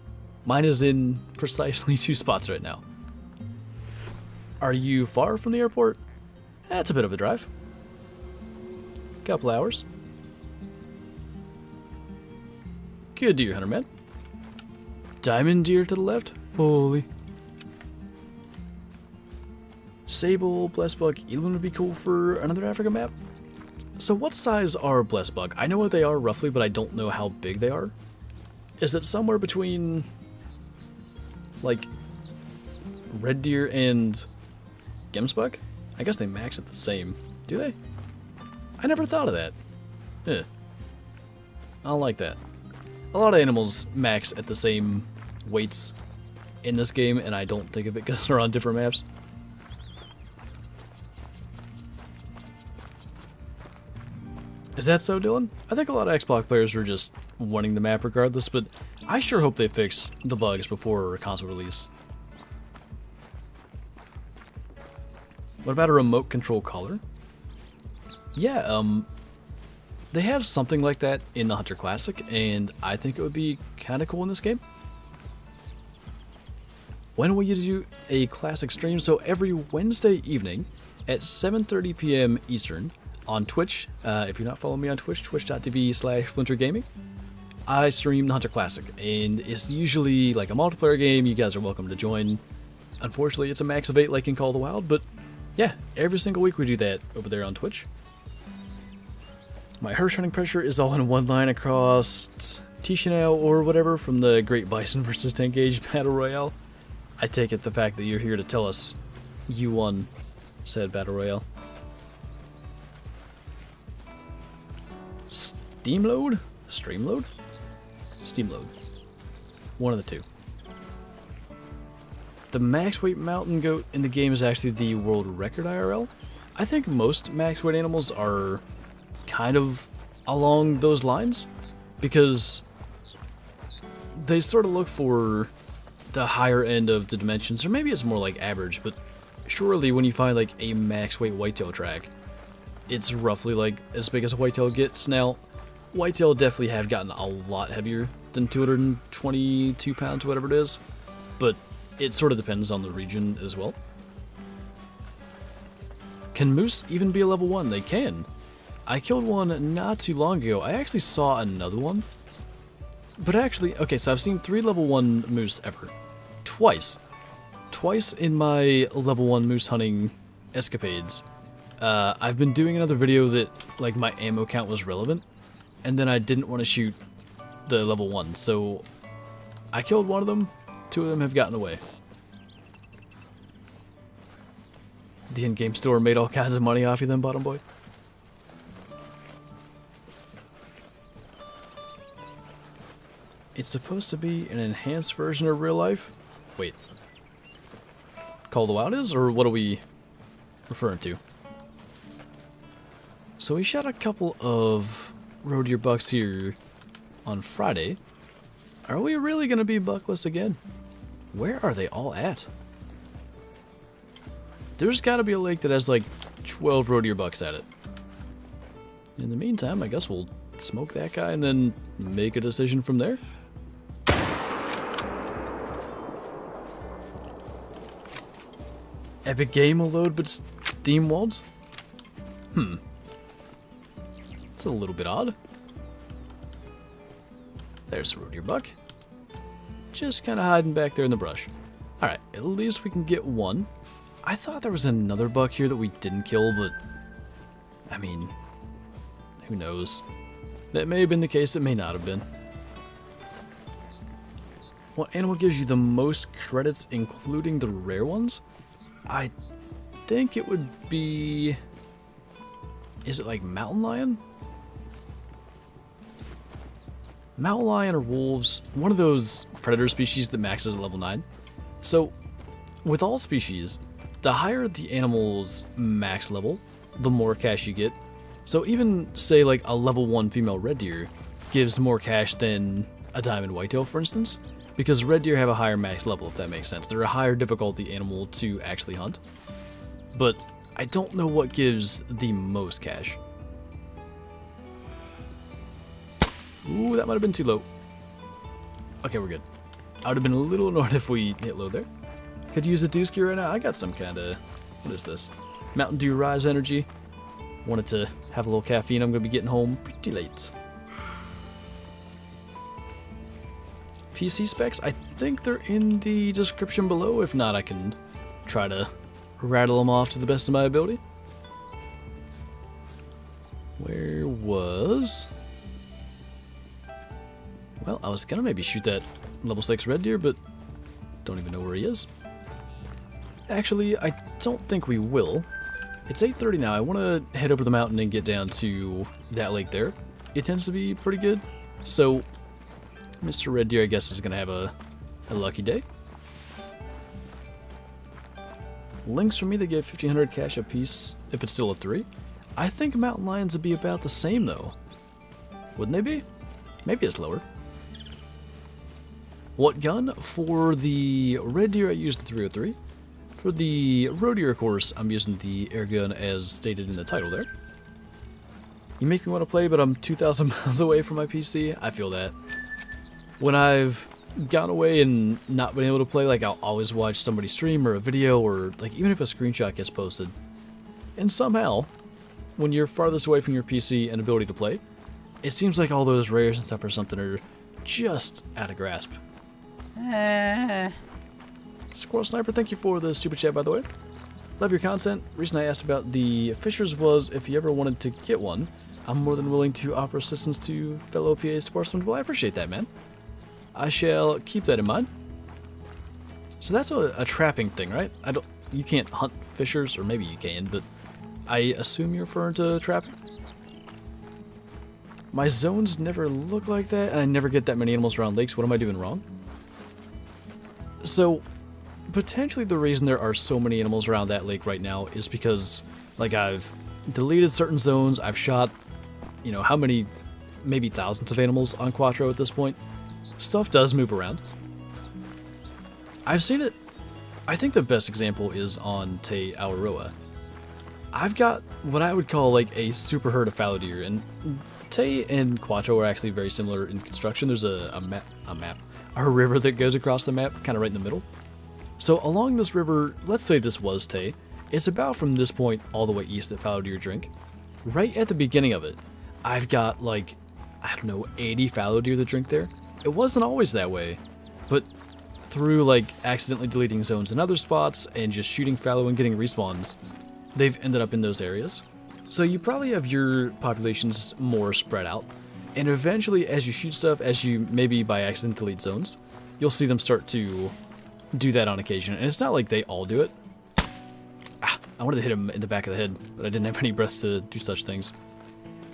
Mine is in precisely 2 spots right now. Are you far from the airport? That's a bit of a drive. Couple hours. Good deer hunter, man. Diamond deer to the left? Holy. Sable, blessed bug, Eland would be cool for another Africa map. So what size are blessed bug? I know what they are roughly, but I don't know how big they are. Is it somewhere between, like, red deer and gemsbug? I guess they max it the same. Do they? I never thought of that. I don't like that. A lot of animals max at the same weights in this game, and I don't think of it because they're on different maps. Is that so, Dylan? I think a lot of Xbox players are just wanting the map regardless, but I sure hope they fix the bugs before console release. What about a remote control collar? Yeah, they have something like that in the Hunter Classic, and I think it would be kind of cool in this game. When will you do a classic stream? So every Wednesday evening at 7:30 p.m. Eastern on Twitch. If you're not following me on Twitch, twitch.tv/FlinterGaming. I stream the Hunter Classic, and it's usually like a multiplayer game. You guys are welcome to join. Unfortunately, it's a max of 8 like in Call of the Wild, but yeah, every single week we do that over there on Twitch. My Hirsch hunting pressure is all in one line across Tischenau or whatever from the Great Bison vs 10 Gauge Battle Royale. I take it the fact that you're here to tell us you won said Battle Royale. Steam load? Stream load? Steam load. One of the two. The max weight mountain goat in the game is actually the world record IRL. I think most max weight animals are kind of along those lines because they sort of look for the higher end of the dimensions, or maybe it's more like average, but surely when you find like a max weight whitetail track, it's roughly like as big as a whitetail gets. Now, whitetail definitely have gotten a lot heavier than 222 pounds, whatever it is, but it sort of depends on the region as well. Can moose even be a level 1? They can. I killed one not too long ago. I actually saw another one. But actually, okay, so I've seen 3 level 1 moose ever. Twice. Twice in my level 1 moose hunting escapades. I've been doing another video that, like, my ammo count was relevant, and then I didn't want to shoot the level 1, so I killed one of them, 2 of them have gotten away. The in-game store made all kinds of money off you then, bottom boy. It's supposed to be an enhanced version of real life. Wait. Call of the Wild is? Or what are we referring to? So we shot a couple of roe deer bucks here on Friday. Are we really going to be buckless again? Where are they all at? There's got to be a lake that has like 12 roe deer bucks at it. In the meantime, I guess we'll smoke that guy and then make a decision from there. Epic game will load but Steam walls? It's a little bit odd. There's a roe deer buck. Just kind of hiding back there in the brush. Alright, at least we can get one. I thought there was another buck here that we didn't kill, but I mean, who knows? That may have been the case, it may not have been. What animal gives you the most credits, including the rare ones? I think it would be... Is it like mountain lion? Mountain lion or wolves, one of those predator species that maxes at level 9. So, with all species, the higher the animal's max level, the more cash you get. So even, say, like a level 1 female red deer gives more cash than a diamond whitetail, for instance, because red deer have a higher max level, if that makes sense. They're a higher difficulty animal to actually hunt. But I don't know what gives the most cash. Ooh, that might have been too low. Okay, we're good. I would have been a little annoyed if we hit low there. Could use a dooski right now. I got some kind of... What is this? Mountain Dew Rise Energy. Wanted to have a little caffeine. I'm going to be getting home pretty late. PC specs, I think they're in the description below. If not, I can try to rattle them off to the best of my ability. Where was... Well, I was gonna maybe shoot that level 6 red deer, but don't even know where he is. Actually, I don't think we will. It's 8:30 now. I want to head over the mountain and get down to that lake there. It tends to be pretty good. So, Mr. Red Deer, I guess, is gonna have a lucky day. Links for me, they give 1,500 cash a piece if it's still a 3. I think mountain lions would be about the same, though. Wouldn't they be? Maybe it's lower. What gun? For the red deer, I used the 303. For the roe deer, of course, I'm using the Airgun as stated in the title there. You make me want to play, but I'm 2,000 miles away from my PC. I feel that. When I've gone away and not been able to play, like, I'll always watch somebody stream or a video, or like even if a screenshot gets posted. And somehow, when you're farthest away from your PC and ability to play, it seems like all those rares and stuff or something are just out of grasp. Squirrel Sniper, thank you for the super chat, by the way. Love your content. Reason I asked about the fishers was if you ever wanted to get one, I'm more than willing to offer assistance to fellow PA sportsmen. Well, I appreciate that, man. I shall keep that in mind. So that's a trapping thing, right? You can't hunt fishers, or maybe you can, but I assume you're referring to trapping. My zones never look like that, and I never get that many animals around lakes. What am I doing wrong? So, potentially the reason there are so many animals around that lake right now is because, like, I've deleted certain zones, I've shot, you know, how many, maybe thousands of animals on Cuatro at this point. Stuff does move around. I've seen it. I think the best example is on Te Awaroa. I've got what I would call like a super herd of fallow deer, and Te and Cuatro are actually very similar in construction. There's a river that goes across the map, kind of right in the middle. So along this river, let's say this was Te, it's about from this point all the way east that fallow deer drink. Right at the beginning of it, I've got like, I don't know, 80 fallow deer that drink there. It wasn't always that way, but through like accidentally deleting zones in other spots and just shooting fallow and getting respawns, they've ended up in those areas. So you probably have your populations more spread out, and eventually as you shoot stuff, as you maybe by accident delete zones, you'll see them start to do that on occasion. And it's not like they all do it. I wanted to hit him in the back of the head, but I didn't have any breath to do such things.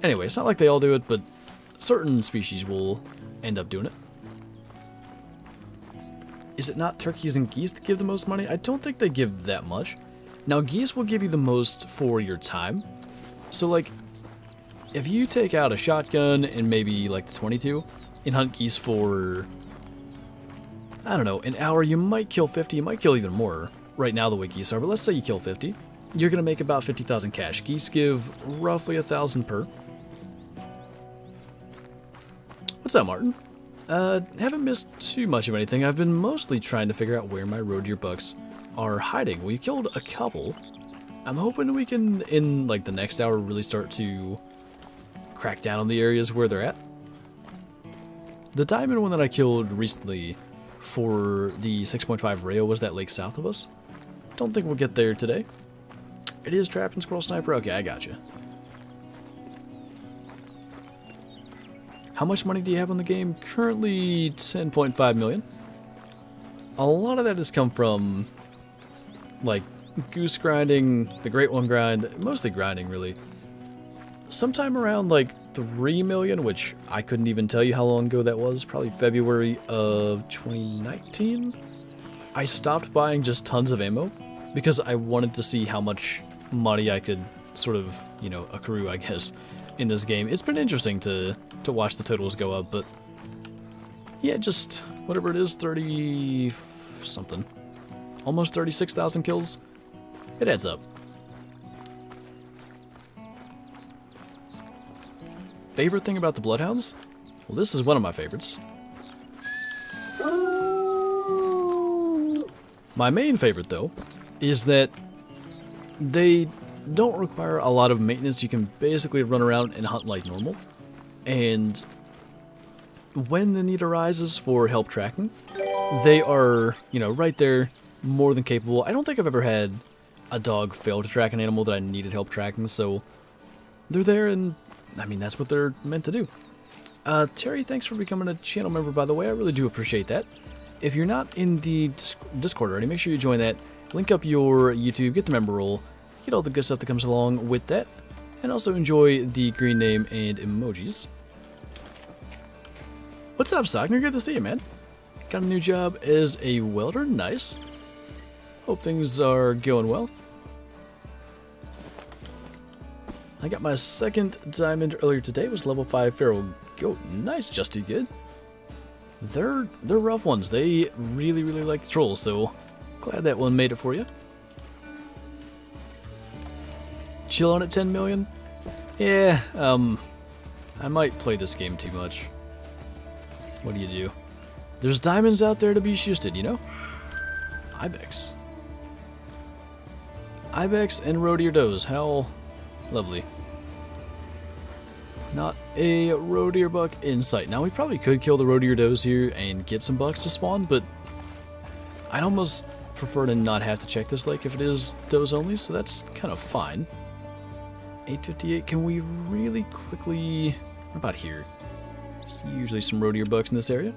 Anyway, it's not like they all do it, but certain species will end up doing it. is it not turkeys and geese that give the most money? I don't think they give that much. Now, geese will give you the most for your time. So, like, if you take out a shotgun and maybe, like, the 22 and hunt geese for, I don't know, an hour, you might kill 50, you might kill even more right now the way geese are, but let's say you kill 50. You're going to make about 50,000 cash. Geese give roughly 1,000 per. What's up, Martin? Haven't missed too much of anything. I've been mostly trying to figure out where my roe deer bucks are hiding. We killed a couple. I'm hoping we can, in like the next hour, really start to crack down on the areas where they're at. The diamond one that I killed recently for the 6.5 rail was that lake south of us. Don't think we'll get there today. It is trapped in Squirrel Sniper. Okay, I gotcha. How much money do you have on the game? Currently 10.5 million. A lot of that has come from like goose grinding, the Great One grind, mostly grinding really. Sometime around like 3 million, which I couldn't even tell you how long ago that was, probably February of 2019. I stopped buying just tons of ammo because I wanted to see how much money I could sort of, you know, accrue, I guess, in this game. It's been interesting to watch the totals go up, but yeah, just whatever it is, 30 something. Almost 36,000 kills. It adds up. Favorite thing about the Bloodhounds? Well, this is one of my favorites. My main favorite, though, is that they don't require a lot of maintenance. You can basically run around and hunt like normal. And when the need arises for help tracking, they are, you know, right there, more than capable. I don't think I've ever had a dog fail to track an animal that I needed help tracking, so they're there, and I mean, that's what they're meant to do. Terry, thanks for becoming a channel member, by the way. I really do appreciate that. If you're not in the Discord already, make sure you join that. Link up your YouTube, get the member role, get all the good stuff that comes along with that, and also enjoy the green name and emojis. What's up, Sockner? Good to see you, man. Got a new job as a welder. Nice. Hope things are going well. I got my second diamond earlier today. It was level 5 feral goat. Nice, just too good. They're rough ones. They really like the trolls, so glad that one made it for you. Chill on at 10 million? Yeah, I might play this game too much. What do you do? There's diamonds out there to be shoosted, you know? Ibex. Ibex and roe deer does. How lovely. Not a roe deer buck in sight. Now, we probably could kill the roe deer does here and get some bucks to spawn, but I'd almost prefer to not have to check this lake if it is does only, so that's kind of fine. 858, can we really quickly... What about here? There's usually some roe deer bucks in this area.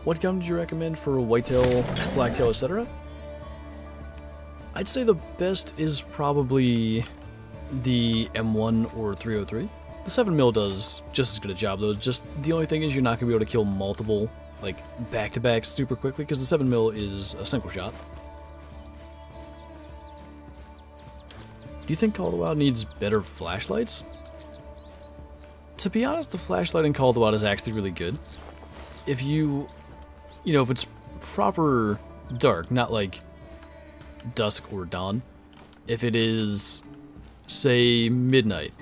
What gun did you recommend for whitetail, blacktail, etc.? I'd say the best is probably the M1 or 303. The 7mm does just as good a job though. Just the only thing is you're not going to be able to kill multiple, like, back-to-back super quickly because the 7mm is a single shot. Do you think Call of the Wild needs better flashlights? To be honest, the flashlight in Call of the Wild is actually really good. If you know, if it's proper dark, not like dusk or dawn. If it is, say, midnight,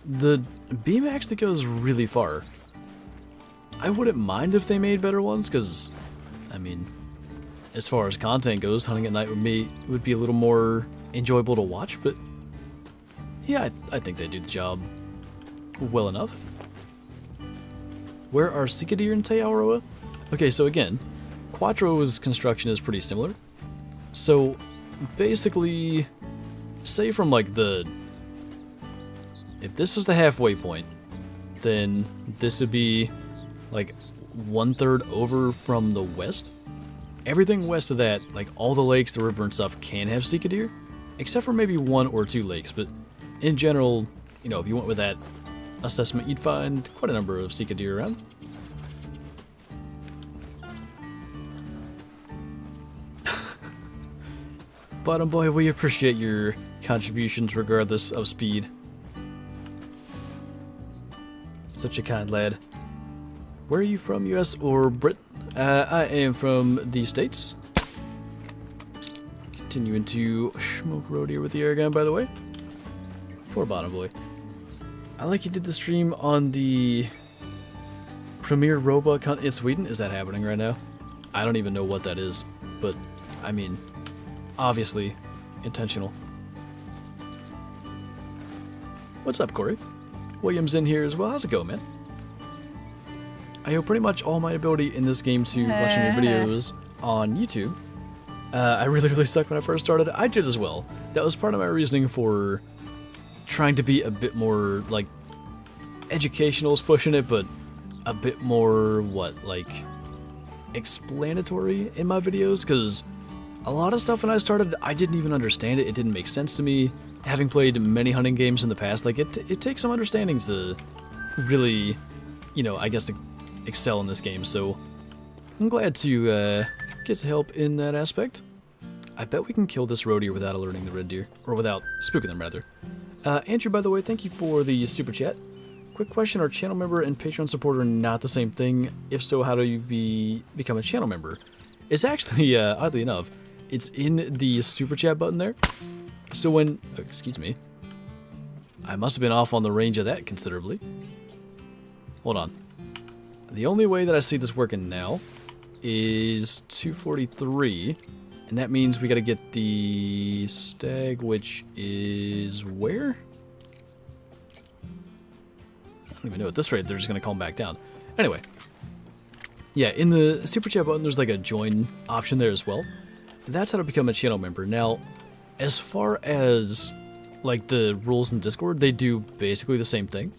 the beam actually goes really far. I wouldn't mind if they made better ones, because, I mean, as far as content goes, hunting at night would be a little more enjoyable to watch, but yeah, I think they do the job well enough. Where are Sika deer in Te Aroa? Okay, so again, Cuatro's construction is pretty similar. So basically, say from like if this is the halfway point, then this would be like 1/3 over from the west. Everything west of that, like all the lakes, the river and stuff, can have Sika deer, except for maybe 1 or 2 lakes, but in general, you know, if you went with that assessment, you'd find quite a number of Sika deer around. Bottom boy, we appreciate your contributions regardless of speed. Such a kind lad. Where are you from, US or Britain? I am from the States. Continuing to smoke road here with the Airgun, by the way. Poor Bottom boy. I like you did the stream on the Premier Robot Hunt in Sweden. Is that happening right now? I don't even know what that is, but I mean, obviously intentional. What's up, Corey? William's in here as well. How's it going, man? I owe pretty much all my ability in this game to watching your videos on YouTube. I really sucked when I first started. I did as well. That was part of my reasoning for trying to be a bit more, like, educational is pushing it, but a bit more, like, explanatory in my videos, because a lot of stuff when I started, I didn't even understand it. It didn't make sense to me. Having played many hunting games in the past, like, it takes some understanding to really, you know, I guess to excel in this game, so I'm glad to get to help in that aspect. I bet we can kill this road deer without alerting the red deer, or without spooking them, rather. Andrew, by the way, thank you for the super chat. Quick question, are channel member and Patreon supporter not the same thing? If so, how do you become a channel member? It's actually, oddly enough, it's in the super chat button there. So when, excuse me, I must have been off on the range of that considerably. Hold on. The only way that I see this working now is 243, and that means we gotta get the stag, which is where? I don't even know. At this rate, they're just gonna calm back down. Anyway, yeah, in the super chat button, there's like a join option there as well. That's how to become a channel member. Now, as far as like the rules in Discord, they do basically the same thing.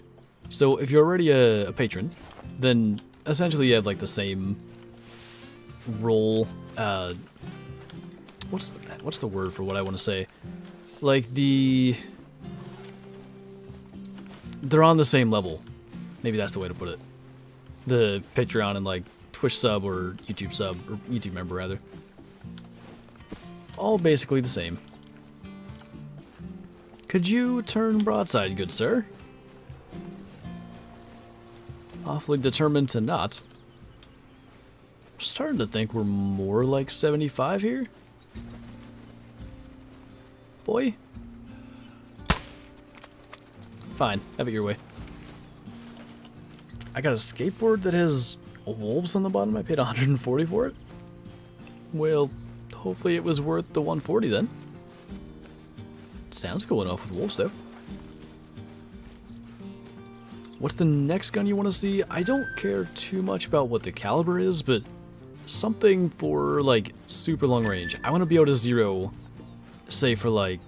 So if you're already a patron, then essentially you have like the same role. What's the word for what I want to say? Like they're on the same level. Maybe that's the way to put it. The Patreon and like Twitch sub or YouTube member rather. All basically the same. Could you turn broadside, good sir? Awfully determined to not. I'm starting to think we're more like 75 here. Boy. Fine, have it your way. I got a skateboard that has wolves on the bottom. I paid 140 for it. Well, hopefully it was worth the 140 then. Sounds cool enough with wolves though. What's the next gun you want to see? I don't care too much about what the caliber is, but something for like super long range. I want to be able to zero, say for like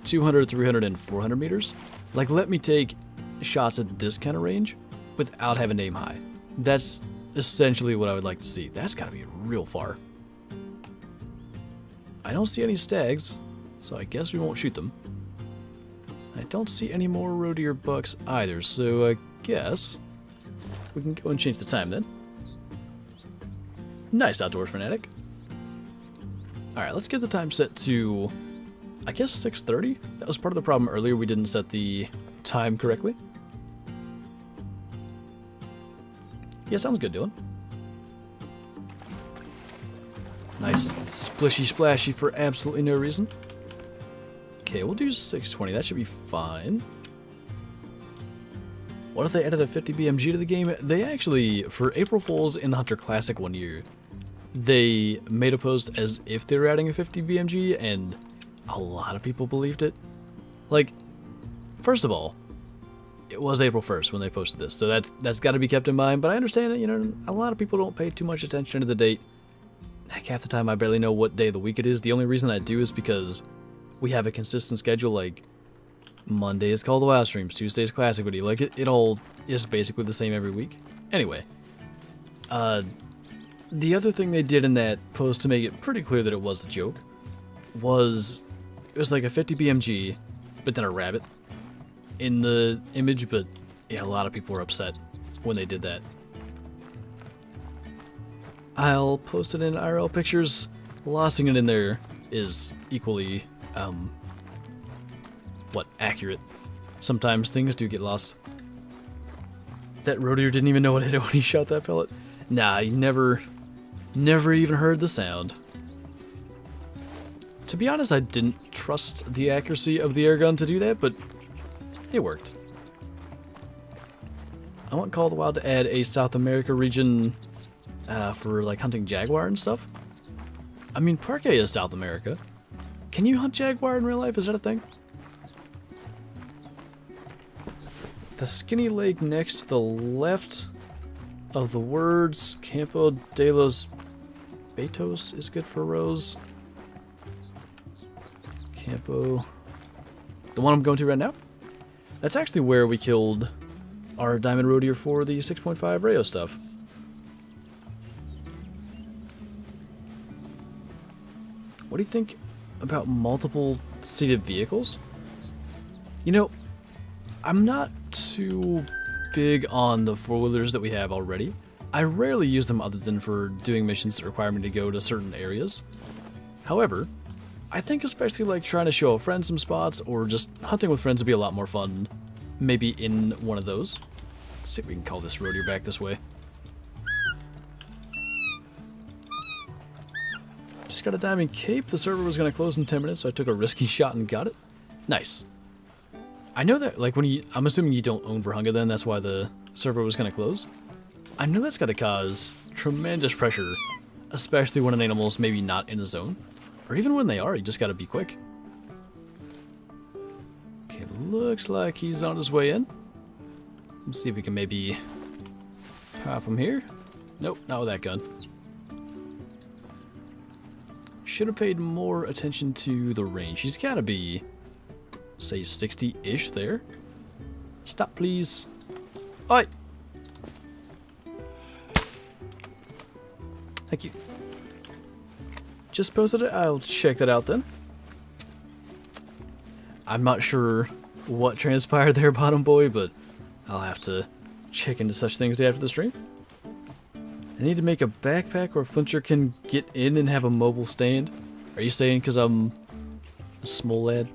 200, 300, and 400 meters. Like let me take shots at this kind of range without having to aim high. That's essentially what I would like to see. That's got to be real far. I don't see any stags, so I guess we won't shoot them. I don't see any more roe deer bucks either, so I guess we can go and change the time then. Nice outdoor fanatic. Alright, let's get the time set to, I guess, 6:30. That was part of the problem earlier, we didn't set the time correctly. Yeah, sounds good, Dylan. Nice splishy splashy for absolutely no reason. Okay, we'll do 620. That should be fine. What if they added a 50 BMG to the game? They actually, for April Fools in the Hunter Classic one year, they made a post as if they were adding a 50 BMG, and a lot of people believed it. Like, first of all, it was April 1st when they posted this, so that's got to be kept in mind, but I understand that, you know, a lot of people don't pay too much attention to the date. Heck, half the time I barely know what day of the week it is. The only reason I do is because we have a consistent schedule, like Monday is Call the Wild streams, Tuesday's Classic video, like it all is basically the same every week. Anyway, the other thing they did in that post to make it pretty clear that it was a joke was, it was like a 50 BMG, but then a rabbit in the image, but yeah, a lot of people were upset when they did that. I'll post it in IRL pictures. lossing it in there is equally, accurate. Sometimes things do get lost. That roadier didn't even know what hit it when he shot that pellet. Nah, he never even heard the sound. To be honest, I didn't trust the accuracy of the airgun to do that, but it worked. I want Call of the Wild to add a South America region for like hunting jaguar and stuff. I mean, Parque is South America. Can you hunt jaguar in real life? Is that a thing? The skinny lake next to the left of the words Campo de los Betos is good for Rose. Campo. The one I'm going to right now? That's actually where we killed our diamond roadier for the 6.5 Rayo stuff. What do you think about multiple seated vehicles? You know, I'm not too big on the four-wheelers that we have already. I rarely use them other than for doing missions that require me to go to certain areas. However, I think especially like trying to show a friend some spots or just hunting with friends would be a lot more fun maybe in one of those. Let's see if we can call this roadier back this way. Just got a diamond cape. The server was going to close in 10 minutes, so I took a risky shot and got it. Nice. I know that, like, I'm assuming you don't own Verhunga then, that's why the server was going to close. I know that's got to cause tremendous pressure, especially when an animal's maybe not in a zone. Or even when they are, you just got to be quick. Okay, looks like he's on his way in. Let's see if we can maybe pop him here. Nope, not with that gun. Should have paid more attention to the range. He's got to be, say, 60-ish there. Stop, please. Oi! Thank you. Just posted it. I'll check that out then. I'm not sure what transpired there, bottom boy, but I'll have to check into such things after the stream. I need to make a backpack where Flinter can get in and have a mobile stand. Are you saying because I'm a small lad?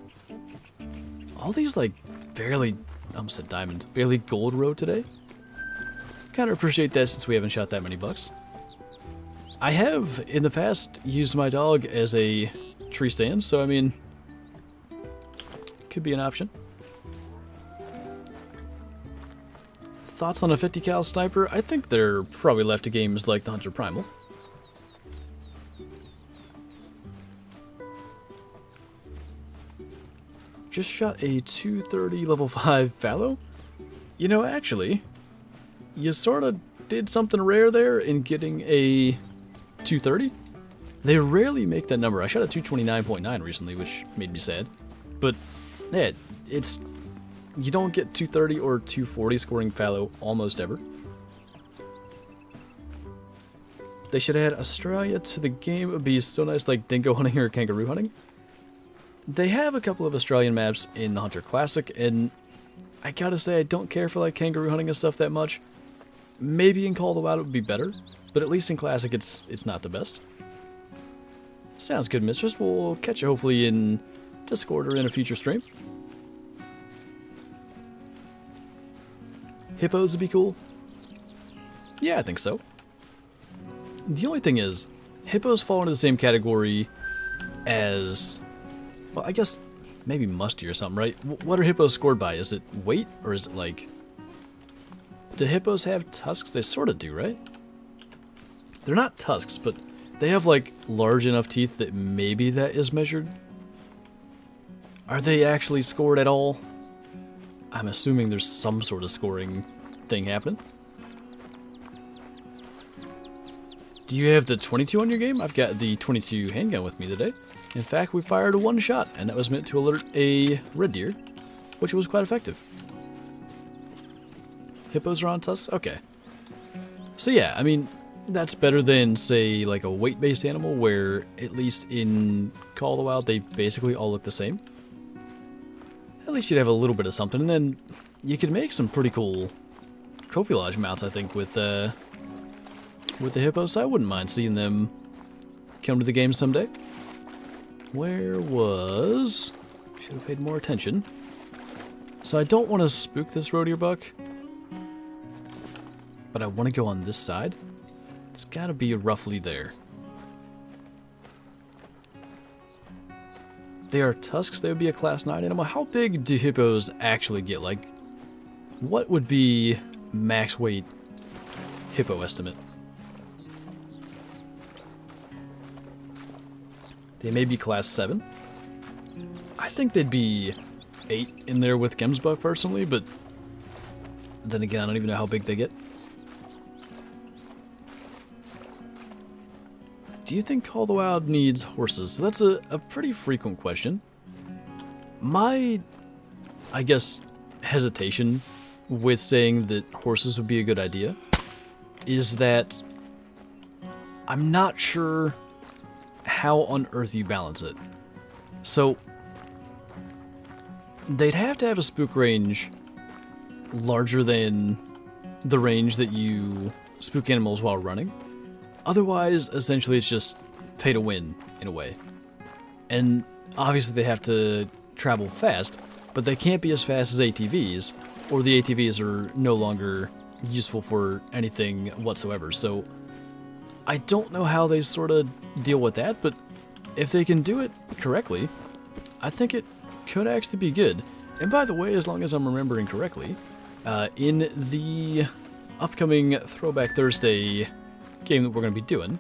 All these, like, barely, I almost said diamond, barely gold road today. Kind of appreciate that since we haven't shot that many bucks. I have, in the past, used my dog as a tree stand, so I mean, could be an option. Thoughts on a 50 cal sniper? I think they're probably left to games like the Hunter Primal. Just shot a 230 level 5 fallow. You know, actually, you sort of did something rare there in getting a 230. They rarely make that number. I shot a 229.9 recently, which made me sad. But, yeah, it's... You don't get 230 or 240 scoring fallow almost ever. They should add Australia to the game. It would be so nice, like dingo hunting or kangaroo hunting. They have a couple of Australian maps in the Hunter Classic, and I gotta say I don't care for like kangaroo hunting and stuff that much. Maybe in Call of the Wild it would be better, but at least in Classic it's not the best. Sounds good, mistress. We'll catch you hopefully in Discord or in a future stream. Hippos would be cool. Yeah, I think so. The only thing is, hippos fall into the same category as, well, I guess maybe musty or something, right? What are hippos scored by? Is it weight, or is it like... Do hippos have tusks? They sort of do, right? They're not tusks, but they have like large enough teeth that maybe that is measured. Are they actually scored at all? I'm assuming there's some sort of scoring thing happening. Do you have the 22 on your game? I've got the 22 handgun with me today. In fact, we fired a one shot, and that was meant to alert a red deer, which was quite effective. Hippos are on tusks? Okay. So yeah, I mean, that's better than, say, like a weight-based animal, where, at least in Call of the Wild, they basically all look the same. At least you'd have a little bit of something, and then you could make some pretty cool trophy lodge mounts, I think, with the hippos. So I wouldn't mind seeing them come to the game someday. Where was... Should have paid more attention. So I don't want to spook this roe deer buck, but I want to go on this side. It's got to be roughly there. They are tusks. They would be a class 9 animal. How big do hippos actually get? Like, what would be max weight hippo estimate? They may be class 7. I think they'd be 8 in there with Gemsbuck personally, but then again, I don't even know how big they get. Do you think Call the Wild needs horses? So that's a pretty frequent question. My, I guess, hesitation with saying that horses would be a good idea is that I'm not sure how on earth you balance it. So they'd have to have a spook range larger than the range that you spook animals while running. Otherwise, essentially, it's just pay to win, in a way. And obviously they have to travel fast, but they can't be as fast as ATVs, or the ATVs are no longer useful for anything whatsoever. So I don't know how they sort of deal with that, but if they can do it correctly, I think it could actually be good. And by the way, as long as I'm remembering correctly, in the upcoming Throwback Thursday game that we're going to be doing,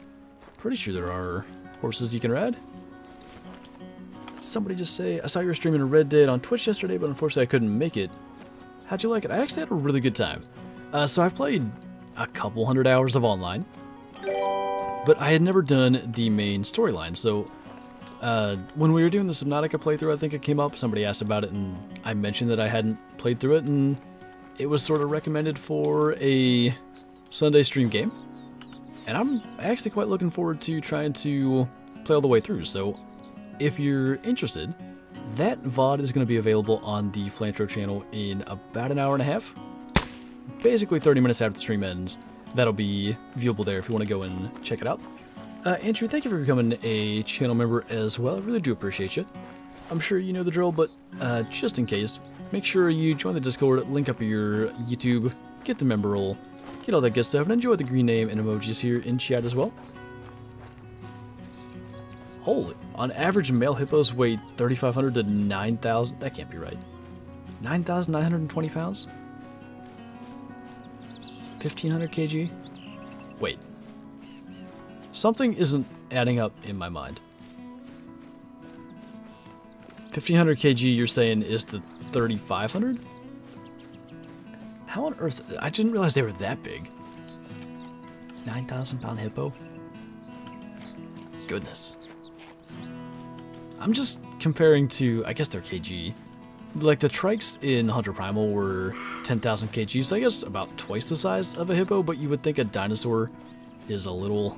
pretty sure there are horses you can ride. Somebody just say, I saw you were streaming a Red Dead on Twitch yesterday, but unfortunately I couldn't make it. How'd you like it? I actually had a really good time. So I played a couple hundred hours of online, but I had never done the main storyline. So when we were doing the Subnautica playthrough, I think it came up, somebody asked about it, and I mentioned that I hadn't played through it, and it was sort of recommended for a Sunday stream game. And I'm actually quite looking forward to trying to play all the way through. So if you're interested, that VOD is going to be available on the Flinter channel in about an hour and a half. Basically 30 minutes after the stream ends. That'll be viewable there if you want to go and check it out. Andrew, thank you for becoming a channel member as well. I really do appreciate you. I'm sure you know the drill, but just in case, make sure you join the Discord, link up your YouTube, get the member role, get all that good stuff, and enjoy the green name and emojis here in chat as well. Holy, on average, male hippos weigh 3,500 to 9,000. That can't be right. 9,920 pounds? 1,500 kg? Wait. Something isn't adding up in my mind. 1,500 kg, you're saying, is the 3,500? How on earth? I didn't realize they were that big. 9,000 pound hippo? Goodness. I'm just comparing to, I guess they're kg. Like the trikes in Hunter Primal were 10,000 kg, so I guess about twice the size of a hippo, but you would think a dinosaur is a little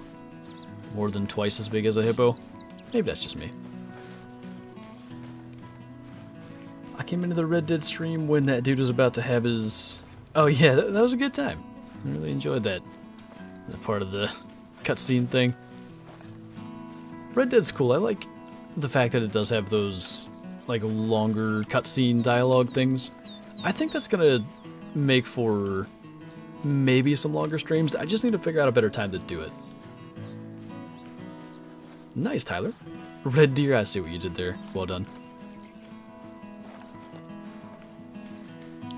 more than twice as big as a hippo. Maybe that's just me. I came into the Red Dead stream when that dude was about to have his... Oh yeah, that was a good time. I really enjoyed that. The part of the cutscene thing. Red Dead's cool. I like the fact that it does have those like longer cutscene dialogue things. I think that's gonna make for maybe some longer streams. I just need to figure out a better time to do it. Nice, Tyler. Red Deer, I see what you did there. Well done.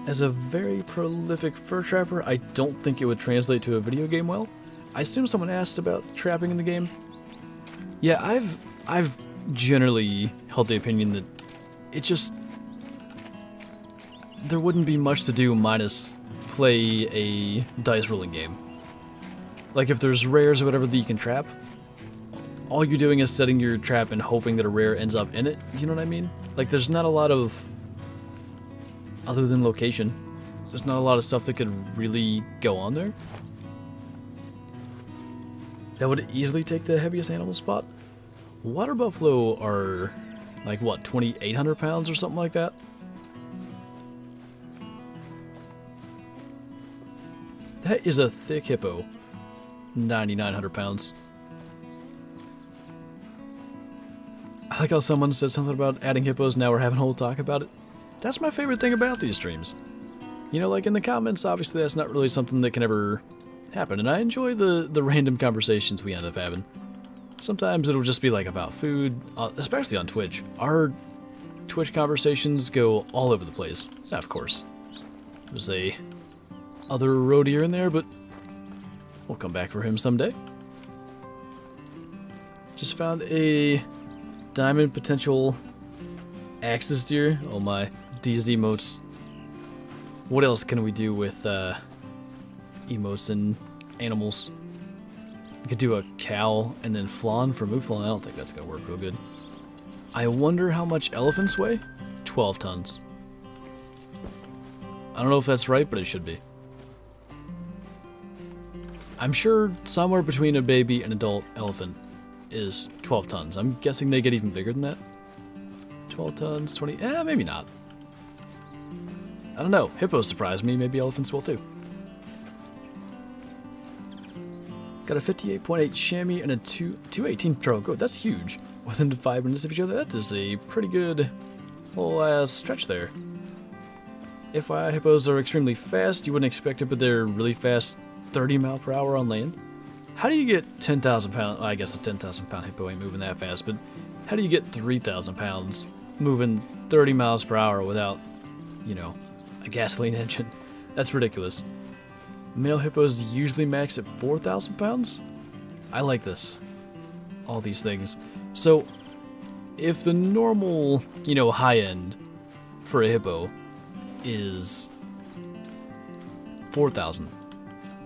As a very prolific fur trapper, I don't think it would translate to a video game well. I assume someone asked about trapping in the game. Yeah, I've generally held the opinion that it just... there wouldn't be much to do minus play a dice rolling game. Like if there's rares or whatever that you can trap, all you're doing is setting your trap and hoping that a rare ends up in it, you know what I mean? Like there's not a lot of... other than location, there's not a lot of stuff that could really go on there. That would easily take the heaviest animal spot. Water buffalo are like what, 2,800 pounds or something like that? That is a thick hippo. 9,900 pounds. I like how someone said something about adding hippos, now we're having a whole talk about it. That's my favorite thing about these streams. You know, like in the comments, obviously that's not really something that can ever happen, and I enjoy the random conversations we end up having. Sometimes it'll just be like about food, especially on Twitch. Our Twitch conversations go all over the place. Now, of course, there's a other road deer in there, but we'll come back for him someday. Just found a diamond potential axis deer. Oh my, these emotes. What else can we do with emotes and animals? We could do a cow and then flan for mouflon. I don't think that's gonna work real good. I wonder how much elephants weigh? 12 tons. I don't know if that's right, but it should be. I'm sure somewhere between a baby and adult elephant is 12 tons. I'm guessing they get even bigger than that. 12 tons, 20, maybe not. I don't know. Hippos surprise me. Maybe elephants will too. Got a 58.8 chamois and a 218 trail goat. That's huge. Within 5 minutes of each other. That is a pretty good whole stretch there. FYI, hippos are extremely fast. You wouldn't expect it, but they're really fast. 30 mile per hour on land. How do you get 10,000 pounds? I guess a 10,000 pound hippo ain't moving that fast, but how do you get 3,000 pounds moving 30 miles per hour without, you know, a gasoline engine? That's ridiculous. Male hippos usually max at 4,000 pounds? I like this. All these things. So, if the normal, you know, high end for a hippo is 4,000,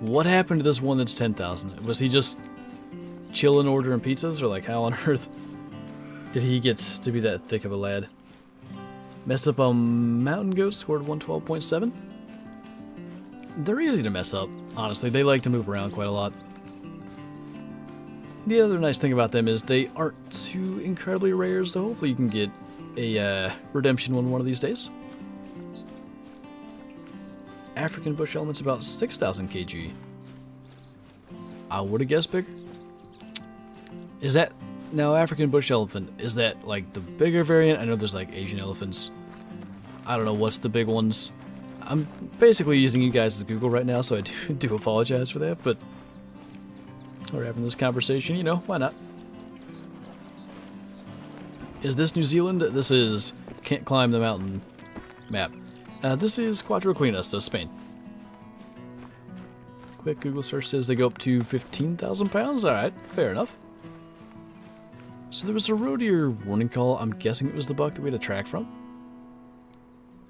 what happened to this one that's 10,000? Was he just chilling ordering pizzas, or like how on earth did he get to be that thick of a lad? Messed up on mountain goat, scored 112.7. They're easy to mess up, honestly. They like to move around quite a lot. The other nice thing about them is they aren't too incredibly rare, so hopefully you can get a redemption one of these days. African bush elephant's about 6,000 kg. I would have guessed bigger. Is that... Now, African bush elephant, is that like the bigger variant? I know there's like Asian elephants. I don't know what's the big ones. I'm basically using you guys as Google right now, so I do apologize for that, but we're having this conversation, you know, why not? Is this New Zealand? This is Can't Climb the Mountain map. This is Cuatro, Colinas, so Spain. Quick Google search says they go up to 15,000 pounds. Alright, fair enough. So there was a roe deer warning call. I'm guessing it was the buck that we had to track from.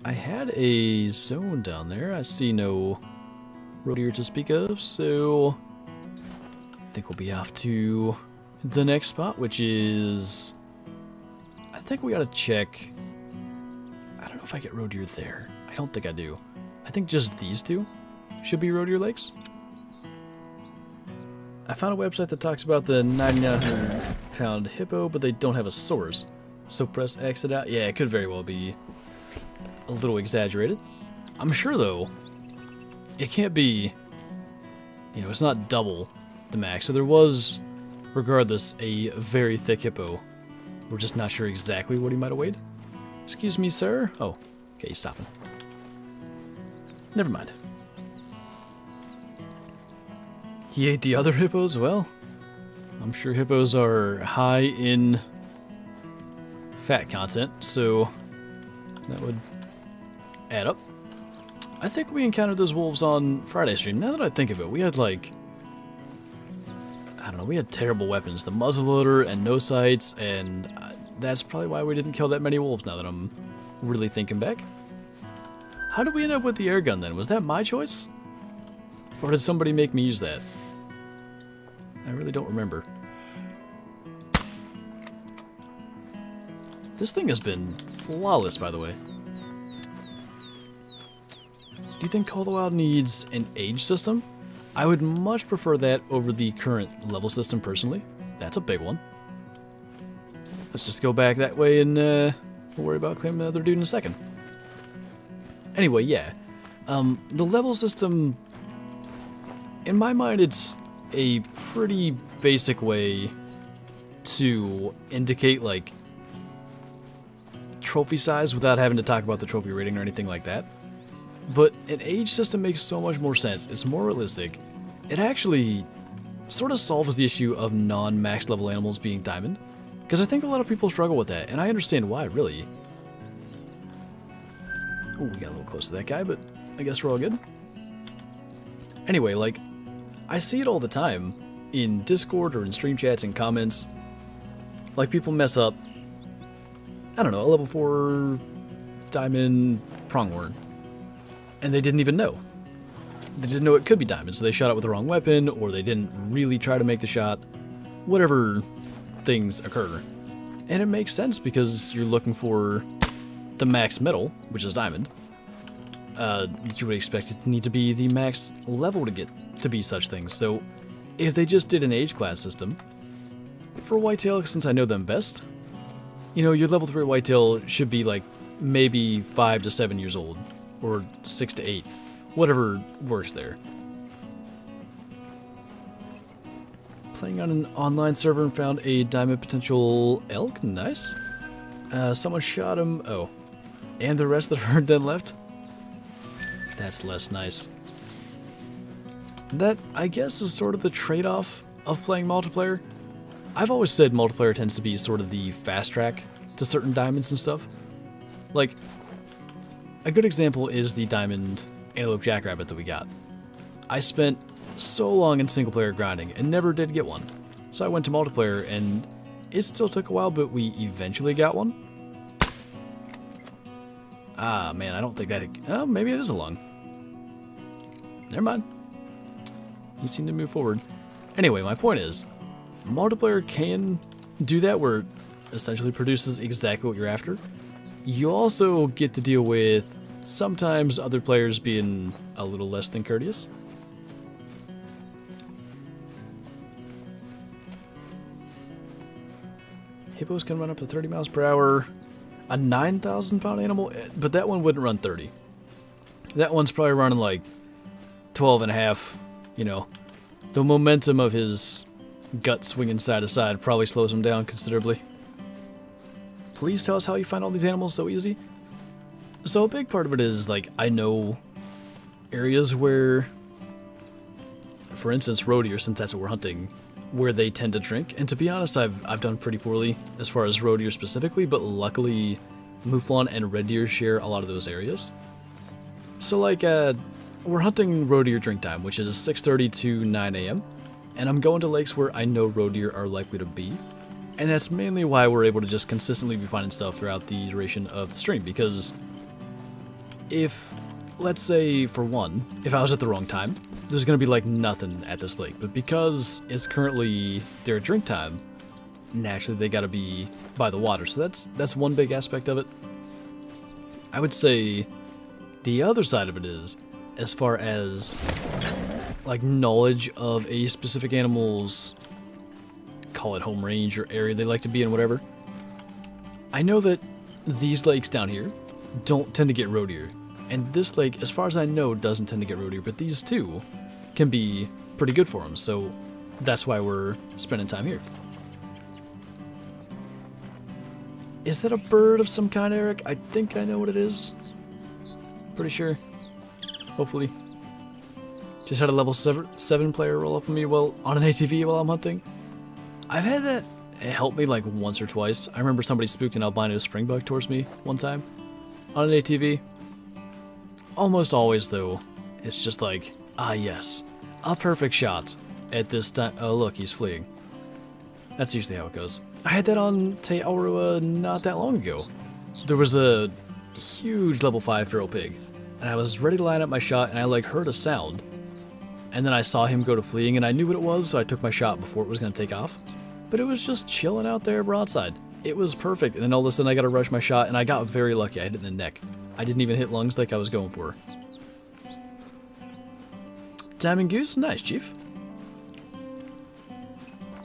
I had a zone down there. I see no roe deer to speak of, so I think we'll be off to the next spot, which is... I think we gotta check... I don't know if I get roe deer there. I don't think I do. I think just these two should be roe deer lakes. I found a website that talks about the 9,900 pound hippo, but they don't have a source. So press exit out. Yeah, it could very well be a little exaggerated. I'm sure, though, it can't be, you know, it's not double the max. So there was, regardless, a very thick hippo. We're just not sure exactly what he might have weighed. Excuse me, sir. Oh, okay, he's stopping. Never mind. He ate the other hippos? Well, I'm sure hippos are high in fat content, so that would add up. I think we encountered those wolves on Friday stream. Now that I think of it, we had like... I don't know, we had terrible weapons. The muzzleloader and no sights, and that's probably why we didn't kill that many wolves now that I'm really thinking back. How did we end up with the airgun then? Was that my choice? Or did somebody make me use that? I really don't remember. This thing has been flawless, by the way. Do you think Call of the Wild needs an age system? I would much prefer that over the current level system, personally. That's a big one. Let's just go back that way and we'll worry about claiming the other dude in a second. Anyway, yeah. The level system, in my mind, it's a pretty basic way to indicate, like, trophy size without having to talk about the trophy rating or anything like that. But an age system makes so much more sense. It's more realistic. It actually sort of solves the issue of non-max level animals being diamond. Because I think a lot of people struggle with that, and I understand why, really. Oh, we got a little close to that guy, but I guess we're all good. Anyway, like, I see it all the time in Discord or in stream chats and comments. Like, people mess up, I don't know, a level 4 diamond pronghorn. And they didn't even know. They didn't know it could be diamond, so they shot it with the wrong weapon, or they didn't really try to make the shot. Whatever things occur. And it makes sense because you're looking for the max metal, which is diamond. You would expect it to need to be the max level to get to be such things. So if they just did an age class system, for whitetail, since I know them best, you know, your level 3 whitetail should be like maybe 5 to 7 years old, or 6 to 8, whatever works there. Playing on an online server and found a diamond potential elk. Nice. Someone shot him. Oh. And the rest of the herd then left? That's less nice. That, I guess, is sort of the trade-off of playing multiplayer. I've always said multiplayer tends to be sort of the fast track to certain diamonds and stuff. Like, a good example is the diamond antelope jackrabbit that we got. I spent so long in single player grinding and never did get one. So I went to multiplayer and it still took a while, but we eventually got one. Ah, man, I don't think that... Oh, maybe it is a lung. Never mind. You seem to move forward. Anyway, my point is, multiplayer can do that where it essentially produces exactly what you're after. You also get to deal with sometimes other players being a little less than courteous. Hippos can run up to 30 miles per hour. A 9,000 pound animal, but that one wouldn't run 30. That one's probably running like 12 and a half, you know. The momentum of his gut swinging side to side probably slows him down considerably. Please tell us how you find all these animals so easy. So a big part of it is, like, I know areas where, for instance, roe deer, since that's what we're hunting, where they tend to drink. And to be honest, I've done pretty poorly as far as roe deer specifically, but luckily mouflon and red deer share a lot of those areas. So like, we're hunting roe deer drink time, which is 6:30 to 9 a.m. And I'm going to lakes where I know roe deer are likely to be. And that's mainly why we're able to just consistently be finding stuff throughout the duration of the stream, because if, let's say, for one, if I was at the wrong time, there's going to be like nothing at this lake. But because it's currently their drink time, naturally they got to be by the water. So that's one big aspect of it. I would say the other side of it is, as far as like knowledge of a specific animal's, call it home range or area they like to be in, whatever. I know that these lakes down here don't tend to get roe deer. And this lake, as far as I know, doesn't tend to get roe deer, but these two can be pretty good for them, so that's why we're spending time here. Is that a bird of some kind, Eric? I think I know what it is. Pretty sure. Hopefully. Just had a level 7 player roll up on me while on an ATV while I'm hunting. I've had that help me like once or twice. I remember somebody spooked an albino springbok towards me one time on an ATV. Almost always, though, it's just like, ah yes, a perfect shot at this time. Oh look, he's fleeing. That's usually how it goes. I had that on Te Aurua not that long ago. There was a huge level 5 feral pig, and I was ready to line up my shot, and I like heard a sound. And then I saw him go to fleeing, and I knew what it was, so I took my shot before it was going to take off. But it was just chilling out there broadside. It was perfect, and then all of a sudden I got to rush my shot, and I got very lucky. I hit it in the neck. I didn't even hit lungs like I was going for. Diamond goose? Nice, Chief.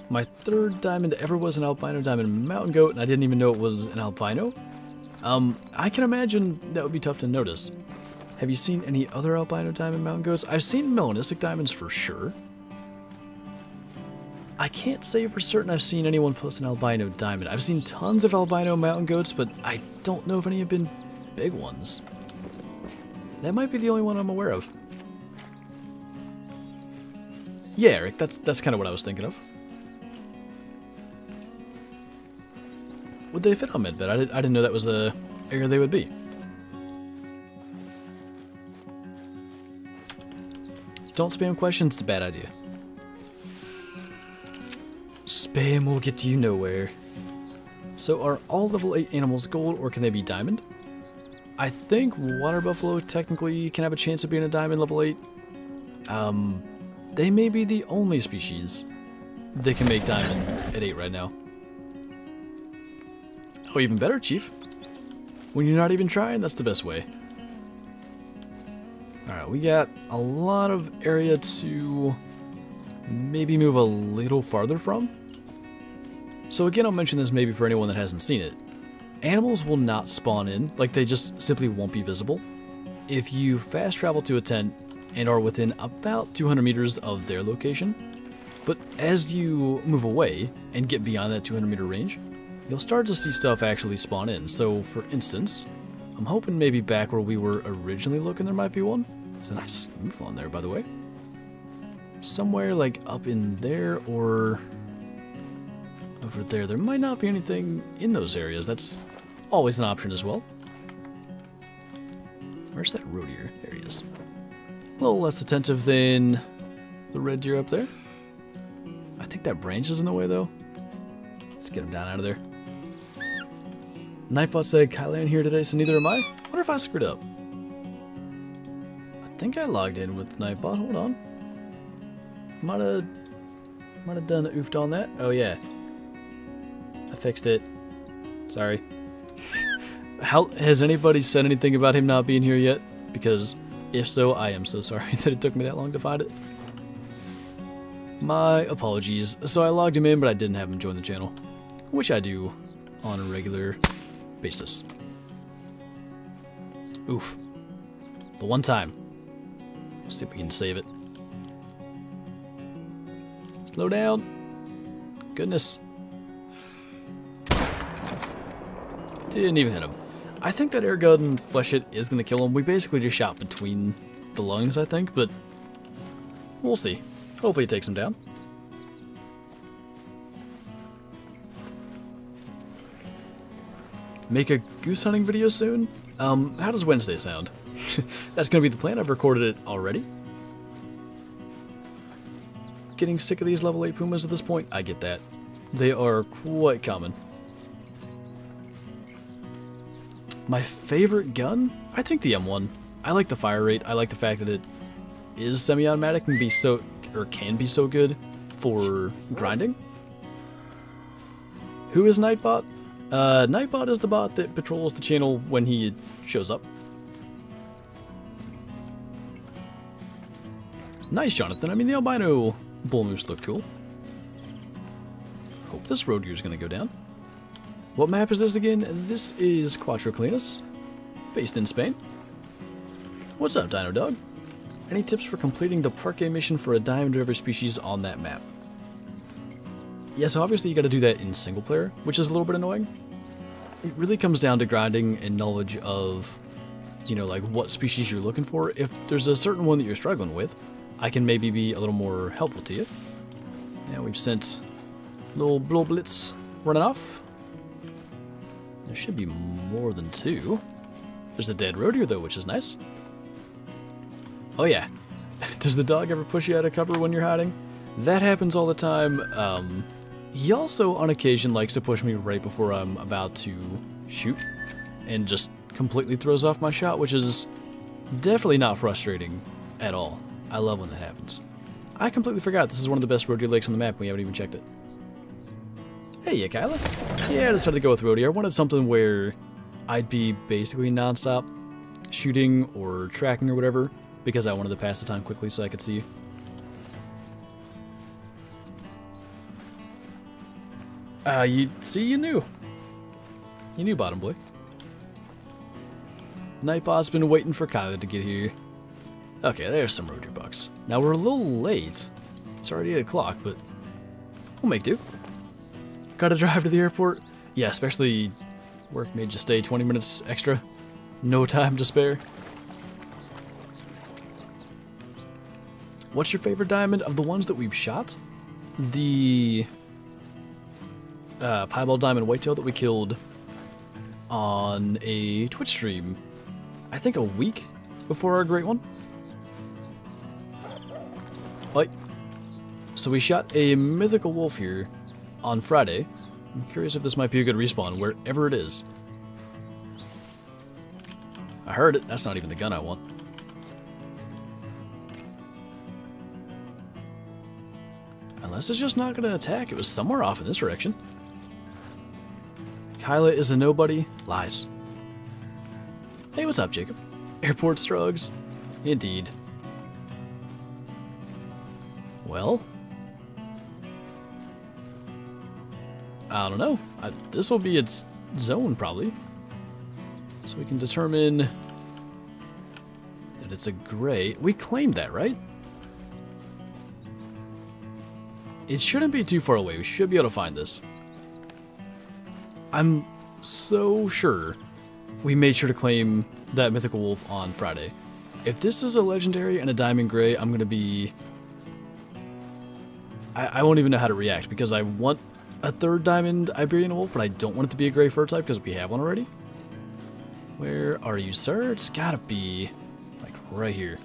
My third diamond ever was an albino diamond mountain goat, and I didn't even know it was an albino. I can imagine that would be tough to notice. Have you seen any other albino diamond mountain goats? I've seen melanistic diamonds for sure. I can't say for certain I've seen anyone post an albino diamond. I've seen tons of albino mountain goats, but I don't know if any have been big ones. That might be the only one I'm aware of. Yeah, Eric, that's kind of what I was thinking of. Would they fit on Medbed? I didn't know that was a area they would be. Don't spam questions, it's a bad idea. Spam will get you nowhere. So are all level 8 animals gold, or can they be diamond? I think water buffalo technically can have a chance of being a diamond level 8. They may be the only species that can make diamond at 8 right now. Oh, even better, Chief. When you're not even trying, that's the best way. Alright, we got a lot of area to maybe move a little farther from. So again, I'll mention this maybe for anyone that hasn't seen it. Animals will not spawn in, like they just simply won't be visible. If you fast travel to a tent and are within about 200 meters of their location, but as you move away and get beyond that 200 meter range, you'll start to see stuff actually spawn in. So for instance, I'm hoping maybe back where we were originally looking there might be one. It's a nice roof on there, by the way. Somewhere like up in there or over there. There might not be anything in those areas. That's always an option as well. Where's that roe deer? There he is. A little less attentive than the red deer up there. I think that branch is in the way though. Let's get him down out of there. Nightbot said Kylie ain't here today, so neither am I. Wonder if I screwed up. I think I logged in with Nightbot. Hold on. Might have done oofed on that. Oh yeah. I fixed it. Sorry. Has anybody said anything about him not being here yet? Because if so, I am so sorry that it took me that long to find it. My apologies. So I logged him in, but I didn't have him join the channel, which I do on a regular basis. Oof. The one time. Let's see if we can save it. Slow down. Goodness. Didn't even hit him. I think that Airgun flesh hit is going to kill him. We basically just shot between the lungs, I think, but we'll see. Hopefully it takes him down. Make a goose hunting video soon? How does Wednesday sound? That's going to be the plan. I've recorded it already. Getting sick of these level 8 pumas at this point? I get that. They are quite common. My favorite gun? I think the M1. I like the fire rate. I like the fact that it is semi-automatic and can be so good for grinding. Who is Nightbot? Nightbot is the bot that patrols the channel when he shows up. Nice, Jonathan. I mean, the albino bull moose look cool. Hope this road here is going to go down. What map is this again? This is Cuatro Colinas, based in Spain. What's up, Dino Dog? Any tips for completing the parque mission for a diamond of every species on that map? Yeah, so obviously you got to do that in single player, which is a little bit annoying. It really comes down to grinding and knowledge of, you know, like what species you're looking for. If there's a certain one that you're struggling with, I can maybe be a little more helpful to you. Yeah, we've sent little blitz running off. There should be more than 2. There's a dead roe deer though, which is nice. Oh yeah. Does the dog ever push you out of cover when you're hiding? That happens all the time. He also on occasion likes to push me right before I'm about to shoot and just completely throws off my shot, which is definitely not frustrating at all. I love when that happens. I completely forgot this is one of the best roe deer lakes on the map. We haven't even checked it. Hey, yeah, Kyla. Yeah, I decided to go with roe deer. I wanted something where I'd be basically non-stop shooting or tracking or whatever, because I wanted to pass the time quickly so I could see you. You knew. You knew, Bottom Boy. Nightbot's been waiting for Kyla to get here. Okay, there's some roe deer bucks. Now we're a little late. It's already 8 o'clock, but We'll make do. Gotta drive to the airport. Yeah, especially work made you stay 20 minutes extra. No time to spare. What's your favorite diamond of the ones that we've shot? The piebald diamond whitetail that we killed on a Twitch stream, I think a week before our great one. Right. So we shot a mythical wolf here on Friday. I'm curious if this might be a good respawn wherever it is. I heard it. That's not even the gun I want. Unless it's just not going to attack. It was somewhere off in this direction. Kyla is a nobody. Lies. Hey, what's up, Jacob? Airport strugs. Indeed. Well, I don't know. This will be its zone, probably. So we can determine that it's a gray. We claimed that, right? It shouldn't be too far away. We should be able to find this. I'm so sure we made sure to claim that mythical wolf on Friday. If this is a legendary and a diamond gray, I'm going to be... I won't even know how to react, because I want a third diamond Iberian wolf, but I don't want it to be a gray fur type because we have one already. Where are you, sir? It's gotta be like right here.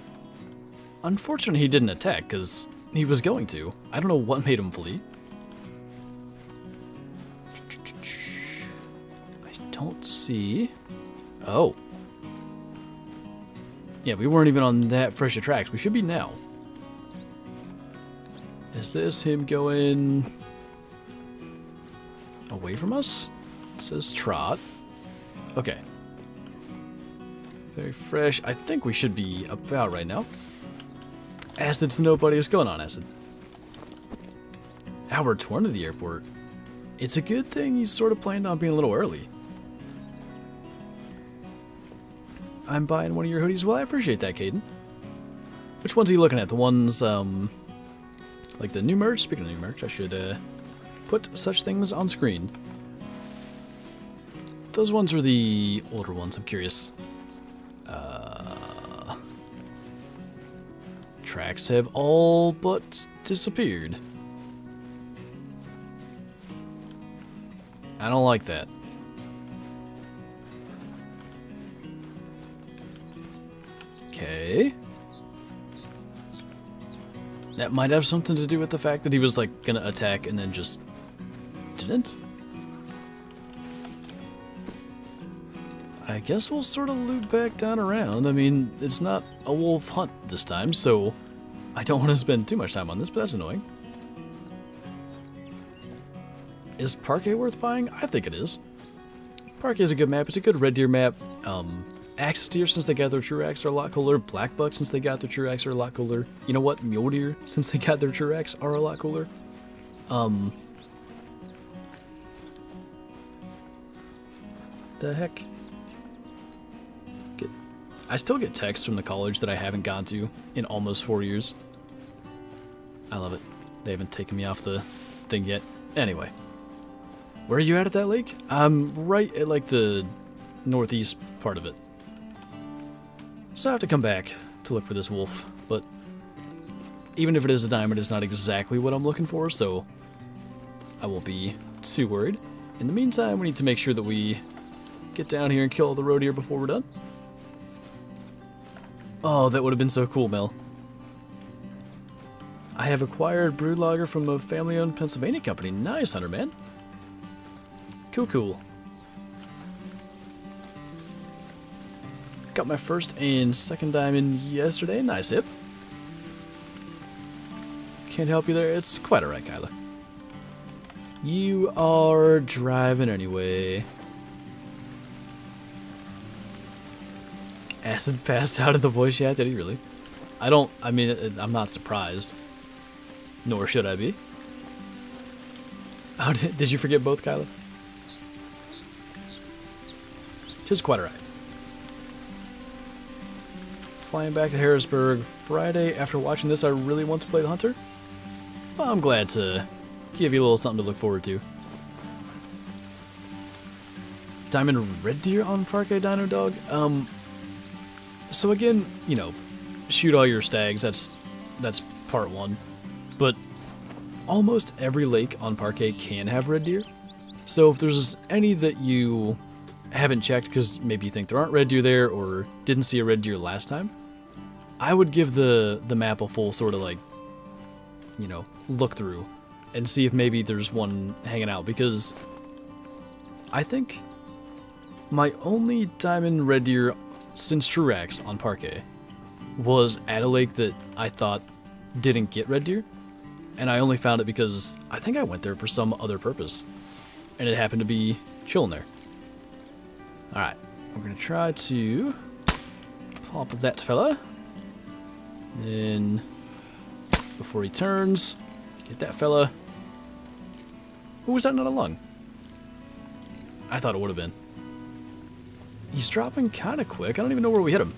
Unfortunately, he didn't attack because he was going to. I don't know what made him flee. I don't see. Oh. Yeah, we weren't even on that fresh of tracks. We should be now. Is this him going away from us? It says trot. Okay. Very fresh. I think we should be about right now. Acid's nobody. What's going on, Acid? Hour 20 to the airport. It's a good thing he's sort of planned on being a little early. I'm buying one of your hoodies. Well, I appreciate that, Caden. Which ones are you looking at? The ones, like the new merch? Speaking of new merch, I should, put such things on screen. Those ones are the older ones. I'm curious. Tracks have all but disappeared. I don't like that. Okay. That might have something to do with the fact that he was like gonna attack and then just didn't. I guess we'll sort of loop back down around. I mean, it's not a wolf hunt this time, so I don't want to spend too much time on this, but that's annoying. Is Parquet worth buying? I think it is. Parquet is a good map. It's a good red deer map. Axis deer, since they got their true axe, are a lot cooler. Black buck, since they got their true axe, are a lot cooler. You know what? Mule deer, since they got their true axe, are a lot cooler. The heck? I still get texts from the college that I haven't gone to in almost 4 years. I love it. They haven't taken me off the thing yet. Anyway. Where are you at that lake? I'm right at like the northeast part of it. So I have to come back to look for this wolf, but even if it is a diamond, it's not exactly what I'm looking for, so I won't be too worried. In the meantime, we need to make sure that we get down here and kill all the road deer before we're done. Oh, that would have been so cool, Mel. I have acquired brood lager from a family-owned Pennsylvania company. Nice, Hunter, man. Cool, cool. Got my first and second diamond yesterday. Nice hip. Can't help you there. It's quite alright, Kyla. You are driving anyway. Acid passed out in the voice chat. Did he really? I mean, I'm not surprised. Nor should I be. Oh, did you forget both, Kyla? Tis quite alright. Flying back to Harrisburg Friday. After watching this, I really want to play the Hunter. Well, I'm glad to give you a little something to look forward to. Diamond red deer on Parquet Dino Dog? So again, you know, shoot all your stags, that's part one. But almost every lake on Parquet can have red deer. So if there's any that you haven't checked because maybe you think there aren't red deer there or didn't see a red deer last time, I would give the map a full sort of like, you know, look through and see if maybe there's one hanging out, because I think my only diamond red deer since Truax on Parquet was at a lake that I thought didn't get red deer, and I only found it because I think I went there for some other purpose, and it happened to be chilling there. Alright, we're going to try to pop that fella. Then, before he turns, get that fella. Who was that not a lung? I thought it would have been. He's dropping kind of quick. I don't even know where we hit him.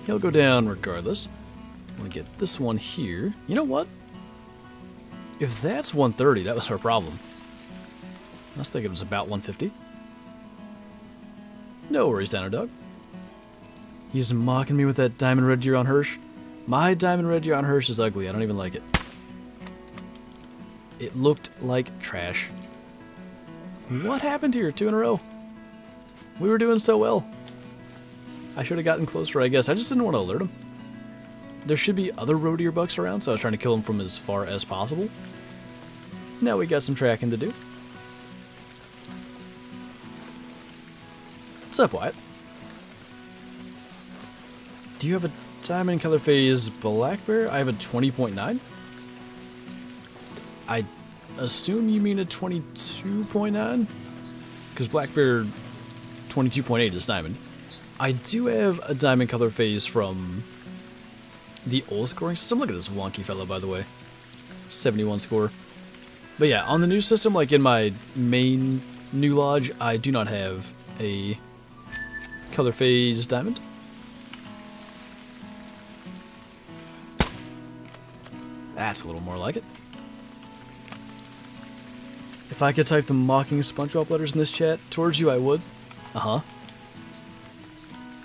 He'll go down regardless. I'm going to get this one here. You know what? If that's 130, that was our problem. I was thinking it was about 150. No worries, Dino Dog. He's mocking me with that diamond red deer on Hirsch. My diamond red deer on Hirsch is ugly. I don't even like it. It looked like trash. What happened here? 2 in a row. We were doing so well. I should have gotten closer, I guess. I just didn't want to alert him. There should be other roe deer bucks around, so I was trying to kill him from as far as possible. Now we got some tracking to do. What's up, Wyatt? Do you have a diamond color phase black bear? I have a 20.9. I assume you mean a 22.9? Because black bear 22.8 is diamond. I do have a diamond color phase from the old scoring system. Look at this wonky fellow, by the way. 71 score. But yeah, on the new system, like in my main new lodge, I do not have a color phase diamond. That's a little more like it. If I could type the mocking SpongeBob letters in this chat towards you, I would. Uh-huh.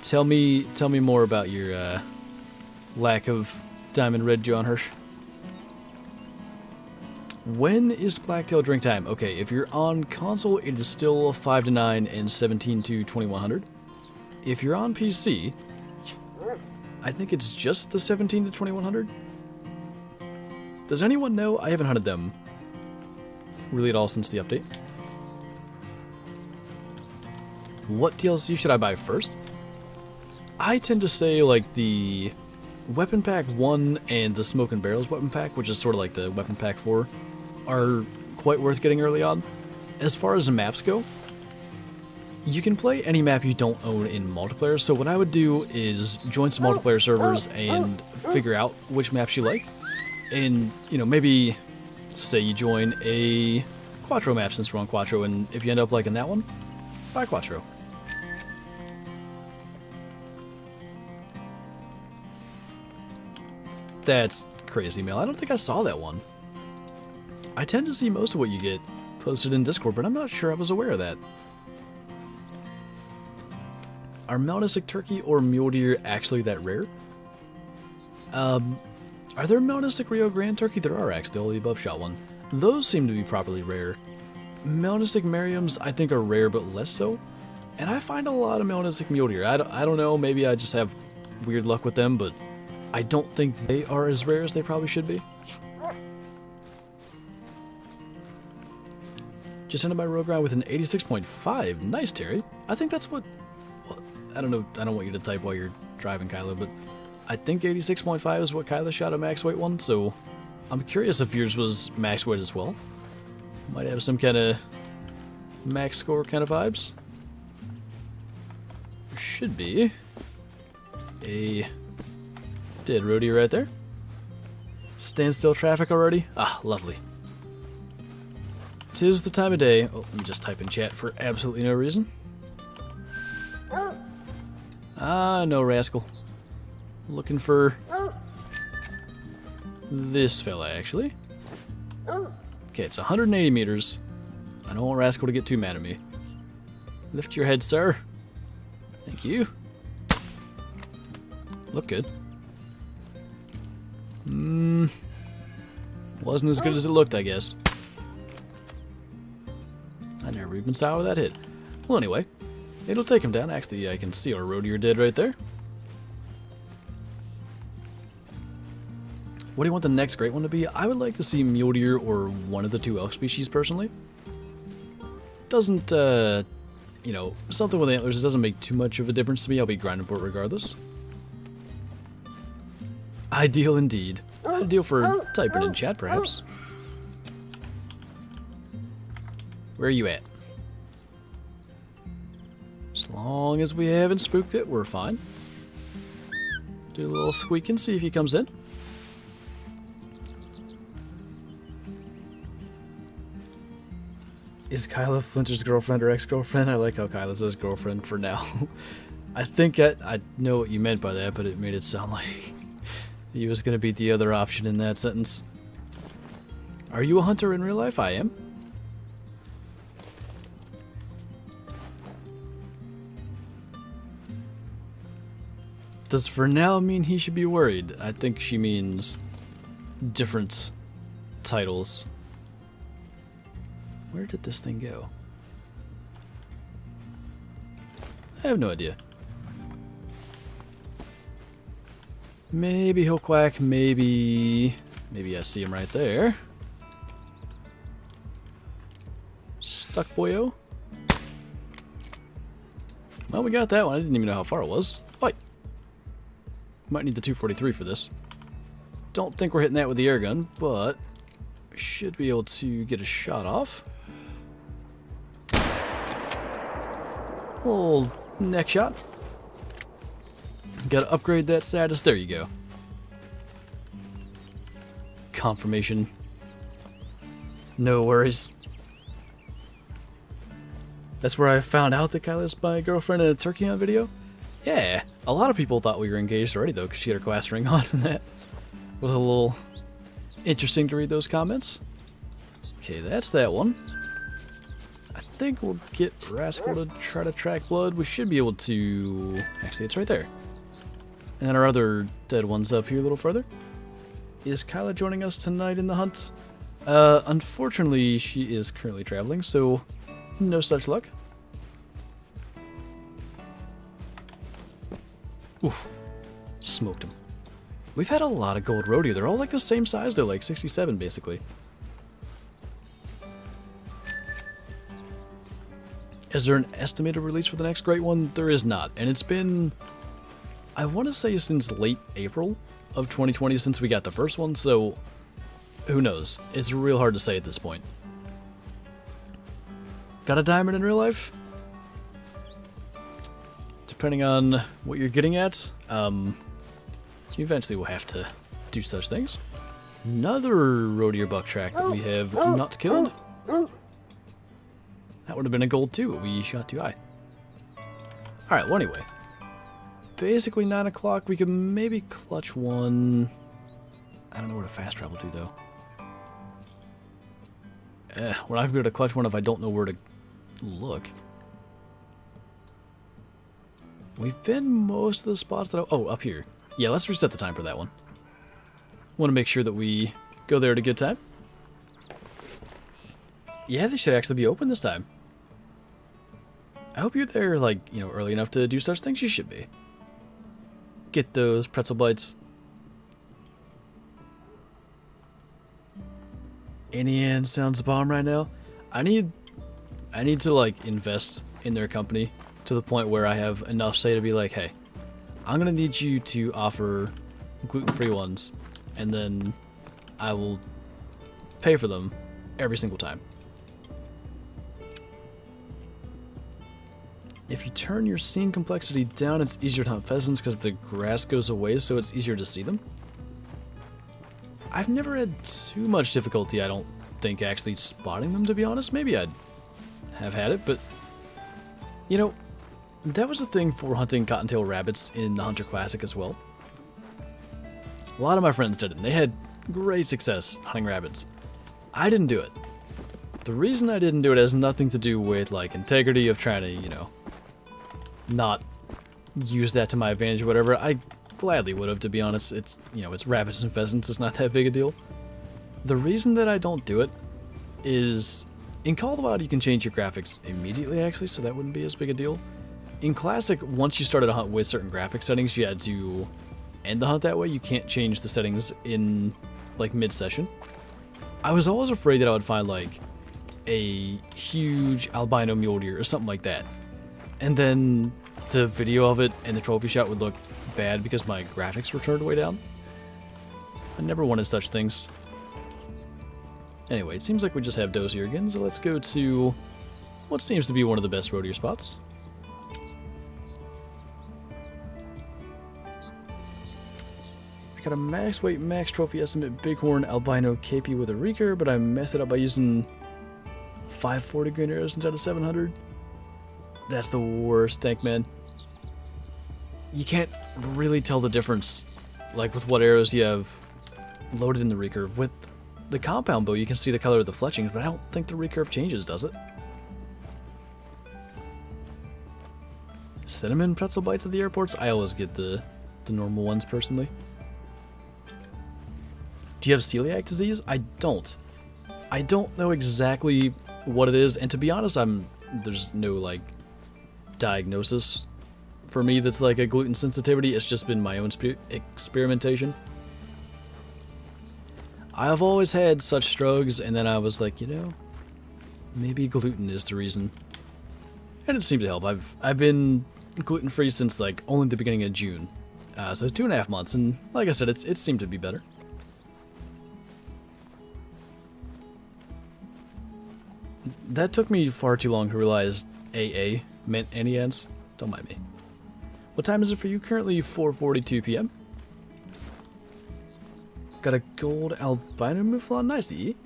Tell me more about your lack of diamond red deer on Hirsch. When is Blacktail drink time? Okay, if you're on console, it is still 5 to 9 and 17 to 2100. If you're on PC, I think it's just the 17 to 2100. Does anyone know? I haven't hunted them really at all since the update. What DLC should I buy first? I tend to say like the Weapon Pack 1 and the Smoke and Barrels Weapon Pack, which is sort of like the Weapon Pack 4, are quite worth getting early on. As far as the maps go, you can play any map you don't own in multiplayer, so what I would do is join some multiplayer servers and figure out which maps you like. And, you know, maybe say you join a Cuatro map since we're on Cuatro, and if you end up liking that one, buy Cuatro. That's crazy, Mel. I don't think I saw that one. I tend to see most of what you get posted in Discord, but I'm not sure I was aware of that. Are Melanistic turkey or mule deer actually that rare? Are there Melanistic Rio Grande turkey? There are actually, all the above shot one. Those seem to be properly rare. Melanistic Merriams I think are rare but less so. And I find a lot of Melanistic mule deer. I don't know, maybe I just have weird luck with them, but I don't think they are as rare as they probably should be. Just ended my road grind with an 86.5. Nice, Terry. I think that's what... Well, I don't know. I don't want you to type while you're driving, Kyla, but I think 86.5 is what Kyla shot a max weight one, so I'm curious if yours was max weight as well. Might have some kind of max score kind of vibes. There should be a dead roadie right there. Standstill traffic already? Ah, lovely. 'Tis the time of day. Oh, let me just type in chat for absolutely no reason. Ah, no, rascal. Looking for this fella, actually. Okay, it's 180 meters. I don't want Rascal to get too mad at me. Lift your head, sir. Thank you. Look good. Wasn't as good as it looked, I guess. I never even saw where that hit. Well, anyway, it'll take him down. Actually, I can see our roadier dead right there. What do you want the next great one to be? I would like to see mule deer or one of the two elk species, personally. Doesn't, you know, something with antlers doesn't make too much of a difference to me. I'll be grinding for it regardless. Ideal indeed. Ideal for typing in chat, perhaps. Where are you at? As long as we haven't spooked it, we're fine. Do a little squeaking, see if he comes in. Is Kyla Flinter's girlfriend or ex-girlfriend? I like how Kyla says girlfriend for now. I think I know what you meant by that, but it made it sound like he was going to be the other option in that sentence. Are you a hunter in real life? I am. Does for now mean he should be worried? I think she means different titles. Where did this thing go? I have no idea. Maybe he'll quack, maybe I see him right there. Stuck boyo. Well, we got that one. I didn't even know how far it was. Fight. Might need the 243 for this. Don't think we're hitting that with the airgun, but we should be able to get a shot off. Little neck shot. Gotta upgrade that status. There you go. Confirmation. No worries. That's where I found out that Kyla's my girlfriend in a turkey hunt video. Yeah, a lot of people thought we were engaged already though, because she had her class ring on, and that was a little interesting to read those comments. Okay, that's that one. I think we'll get Rascal to try to track blood. We should be able to... Actually, it's right there. And then our other dead one's up here a little further. Is Kyla joining us tonight in the hunt? Unfortunately, she is currently traveling, so no such luck. Oof. Smoked him. We've had a lot of gold road here. They're all like the same size. They're like 67, basically. Is there an estimated release for the next great one? There is not. And it's been, I want to say, since late April of 2020 since we got the first one, so who knows? It's real hard to say at this point. Got a diamond in real life? Depending on what you're getting at, you eventually will have to do such things. Another road deer buck track that we have not killed. That would have been a gold too, but we shot too high. Alright, well anyway. Basically 9 o'clock, we could maybe clutch one. I don't know where to fast travel to though. We're not going to be able to clutch one if I don't know where to look. We've been most of the spots that oh, up here. Yeah, let's reset the time for that one. Want to make sure that we go there at a good time. Yeah, they should actually be open this time. I hope you're there, like, you know, early enough to do such things. You should be. Get those pretzel bites. Indian sounds bomb right now. I need to like invest in their company to the point where I have enough say to be like, hey, I'm gonna need you to offer gluten-free ones, and then I will pay for them every single time. If you turn your scene complexity down, it's easier to hunt pheasants because the grass goes away, so it's easier to see them. I've never had too much difficulty, I don't think, actually spotting them, to be honest. Maybe I'd have had it, but, you know, that was a thing for hunting cottontail rabbits in the Hunter Classic as well. A lot of my friends did it, and they had great success hunting rabbits. I didn't do it. The reason I didn't do it has nothing to do with, like, integrity of trying to, you know, not use that to my advantage or whatever. I gladly would have, to be honest. It's, you know, it's rabbits and pheasants. It's not that big a deal. The reason that I don't do it is in Call of the Wild you can change your graphics immediately, actually, so that wouldn't be as big a deal. In Classic, once you started a hunt with certain graphic settings, you had to end the hunt that way. You can't change the settings in, like, mid-session. I was always afraid that I would find, like, a huge albino mule deer or something like that. And then the video of it and the trophy shot would look bad because my graphics were turned way down. I never wanted such things. Anyway, it seems like we just have does here again, so let's go to what seems to be one of the best roe deer spots. Got a max weight, max trophy estimate bighorn albino KP with a recur, but I messed it up by using 540 grain arrows instead of 700. That's the worst, tank man. You can't really tell the difference, like with what arrows you have loaded in the recurve. With the compound bow, you can see the color of the fletchings, but I don't think the recurve changes, does it? Cinnamon pretzel bites at the airports? I always get the normal ones, personally. Do you have celiac disease? I don't. I don't know exactly what it is, and to be honest, there's no, like, diagnosis for me that's like a gluten sensitivity. It's just been my own experimentation. I've always had such struggles, and then I was like, you know, maybe gluten is the reason. And it seemed to help. I've been gluten-free since, like, only the beginning of June. So 2.5 months, and like I said, it seemed to be better. That took me far too long to realize AA meant any ends. Don't mind me. What time is it for you? Currently 4:42 p.m. Got a gold albino mouflon. Nice to eat.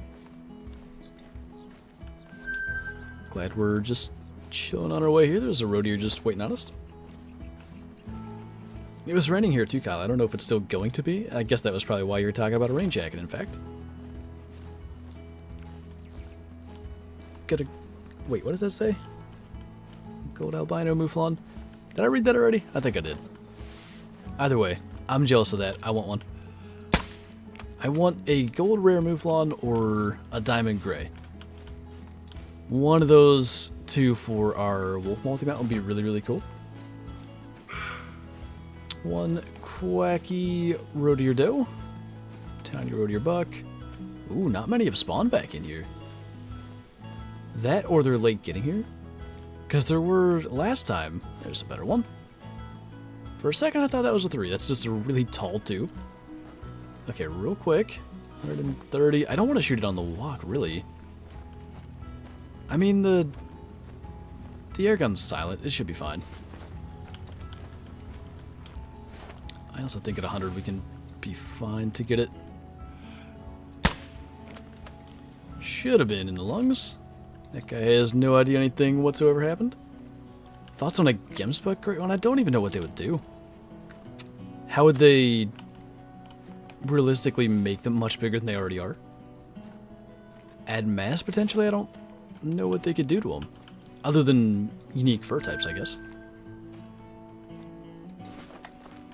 Glad we're just chilling on our way here. There's a roe deer just waiting on us. It was raining here too, Kyle. I don't know if it's still going to be. I guess that was probably why you were talking about a rain jacket, in fact. Wait, what does that say? Gold albino mouflon. Did I read that already? I think I did. Either way, I'm jealous of that. I want one. I want a gold rare mouflon or a diamond gray. One of those two for our wolf multi-mount would be really, really cool. One quacky roe deer doe. Tiny roe deer buck. Ooh, not many have spawned back in here. That or they're late getting here. Because there were last time. There's a better one. For a second I thought that was a 3. That's just a really tall 2. Okay, real quick. 130. I don't want to shoot it on the walk, really. I mean, the airgun's silent. It should be fine. I also think at 100 we can be fine to get it. Should have been in the lungs. That guy has no idea anything whatsoever happened. Thoughts on a gemspec great one? I don't even know what they would do. How would they realistically make them much bigger than they already are? Add mass potentially? I don't know what they could do to them. Other than unique fur types, I guess.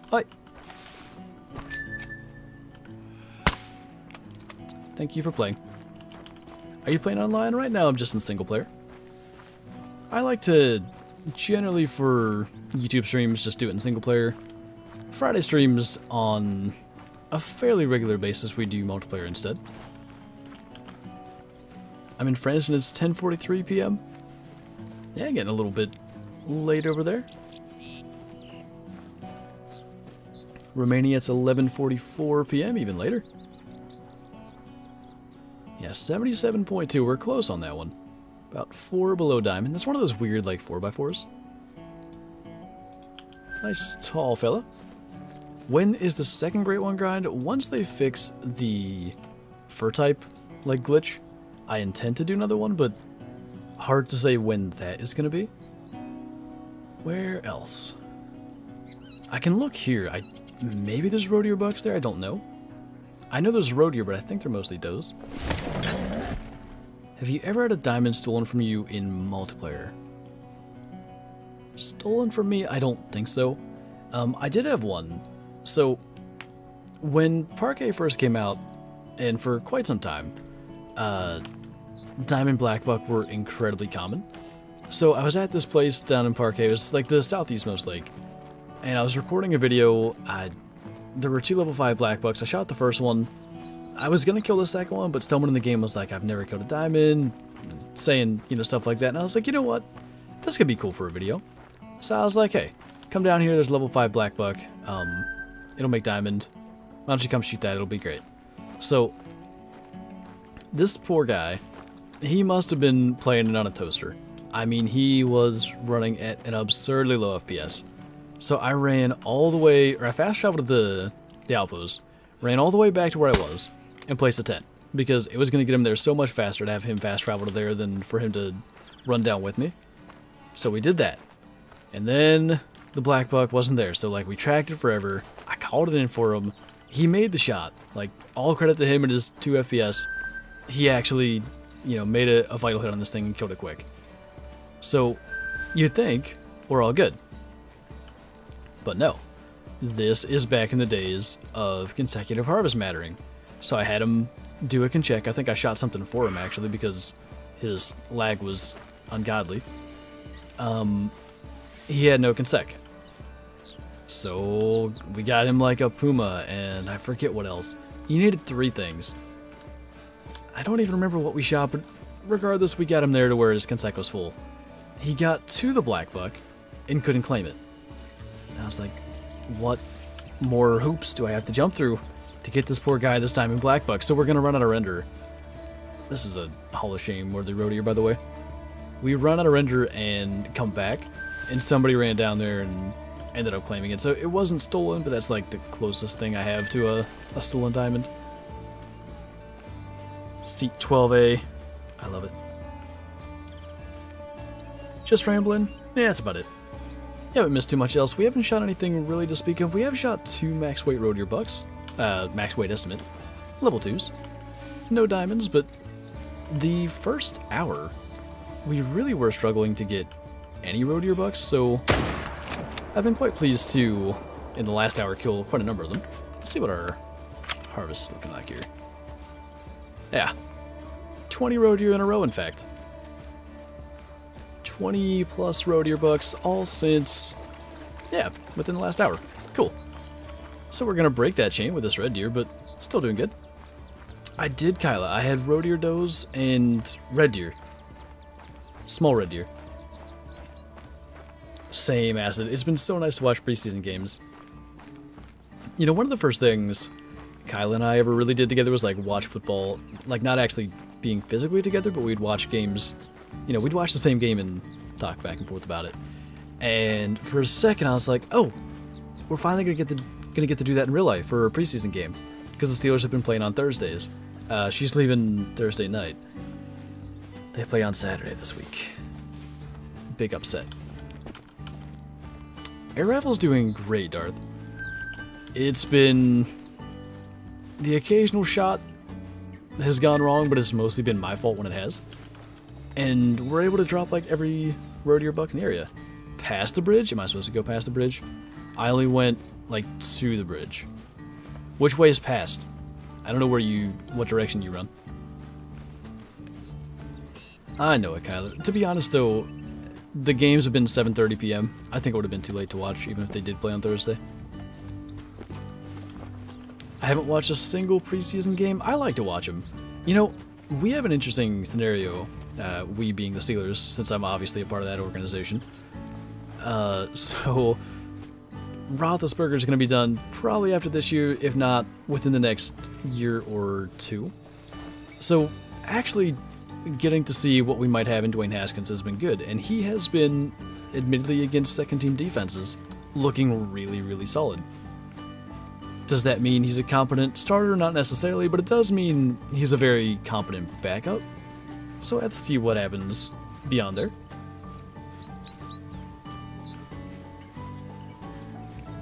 Hi. Thank you for playing. Are you playing online right now? I'm just in single player. I like to, generally for YouTube streams, just do it in single player. Friday streams on a fairly regular basis, we do multiplayer instead. I'm in France and it's 10:43 p.m. Yeah, getting a little bit late over there. Romania, it's 11:44 p.m., even later. Yeah, 77.2. We're close on that one. About 4 below diamond. That's one of those weird, like, 4x4s. Nice tall fella. When is the second Great One grind? Once they fix the fur type, like, glitch, I intend to do another one, but hard to say when that is going to be. Where else? I can look here. Maybe there's roe deer bucks there. I don't know. I know there's roe deer, but I think they're mostly does. Have you ever had a diamond stolen from you in multiplayer? Stolen from me? I don't think so. I did have one. So, when Parquet first came out, and for quite some time, diamond blackbuck were incredibly common. So I was at this place down in Parquet, it was like the southeastmost lake, and I was recording a video. There were 2 level 5 blackbucks. I shot the first one. I was gonna kill the second one, but someone in the game was like, I've never killed a diamond, saying, you know, stuff like that, and I was like, you know what, this could be cool for a video. So I was like, hey, come down here, there's a level 5 blackbuck, it'll make diamond, why don't you come shoot that, it'll be great. So, this poor guy, he must have been playing it on a toaster. I mean, he was running at an absurdly low FPS. So I ran all the way, or I fast traveled to the outpost, ran all the way back to where I was, and placed a tent. Because it was going to get him there so much faster to have him fast travel to there than for him to run down with me. So we did that. And then the black buck wasn't there, so like we tracked it forever. I called it in for him. He made the shot. Like, all credit to him and his 2 FPS. He actually, you know, made a vital hit on this thing and killed it quick. So, you'd think we're all good. But no. This is back in the days of consecutive harvest mattering. So I had him do a con check. I think I shot something for him, actually, because his lag was ungodly. He had no consec. So we got him like a puma, and I forget what else. He needed 3 things. I don't even remember what we shot, but regardless, we got him there to where his consec was full. He got to the black buck and couldn't claim it. And I was like, what more hoops do I have to jump through to get this poor guy this time in black buck? So we're gonna run out of render. This is a Hall of Shame worthy road here, by the way. We run out of render and come back, and somebody ran down there and ended up claiming it. So it wasn't stolen, but that's like the closest thing I have to a stolen diamond. Seat 12A. I love it. Just rambling? Yeah, that's about it. You haven't missed too much else. We haven't shot anything really to speak of. We have shot 2 max weight road deer bucks. Max weight estimate. Level 2s. No diamonds, but the first hour, we really were struggling to get any road deer bucks, so I've been quite pleased to, in the last hour, kill quite a number of them. Let's see what our harvest is looking like here. Yeah. 20 road deer in a row, in fact. 20 plus road deer bucks, all since, yeah, within the last hour. Cool. So we're going to break that chain with this red deer, but still doing good. I did Kyla. I had road deer does and red deer. Small red deer. Same acid. It's been so nice to watch preseason games. You know, one of the first things Kyla and I ever really did together was like watch football, like not actually being physically together, but we'd watch games. You know, we'd watch the same game and talk back and forth about it. And for a second, I was like, "Oh, we're finally gonna get to do that in real life for a preseason game," because the Steelers have been playing on Thursdays. She's leaving Thursday night. They play on Saturday this week. Big upset. Air Rifle's doing great, Darth. It's been... the occasional shot has gone wrong, but it's mostly been my fault when it has. And we're able to drop like every road deer buck in the area. Past the bridge? Am I supposed to go past the bridge? I only went like to the bridge. Which way is past? I don't know what direction you run. I know it, Kyler. To be honest though, the games have been 7:30 p.m. I think it would have been too late to watch, even if they did play on Thursday. I haven't watched a single preseason game. I like to watch them. You know, we have an interesting scenario, we being the Steelers, since I'm obviously a part of that organization. So, Roethlisberger's going to be done probably after this year, if not within the next year or two. So, actually getting to see what we might have in Dwayne Haskins has been good, and he has been, admittedly against second-team defenses, looking really, really solid. Does that mean he's a competent starter? Not necessarily, but it does mean he's a very competent backup. So let's see what happens beyond there.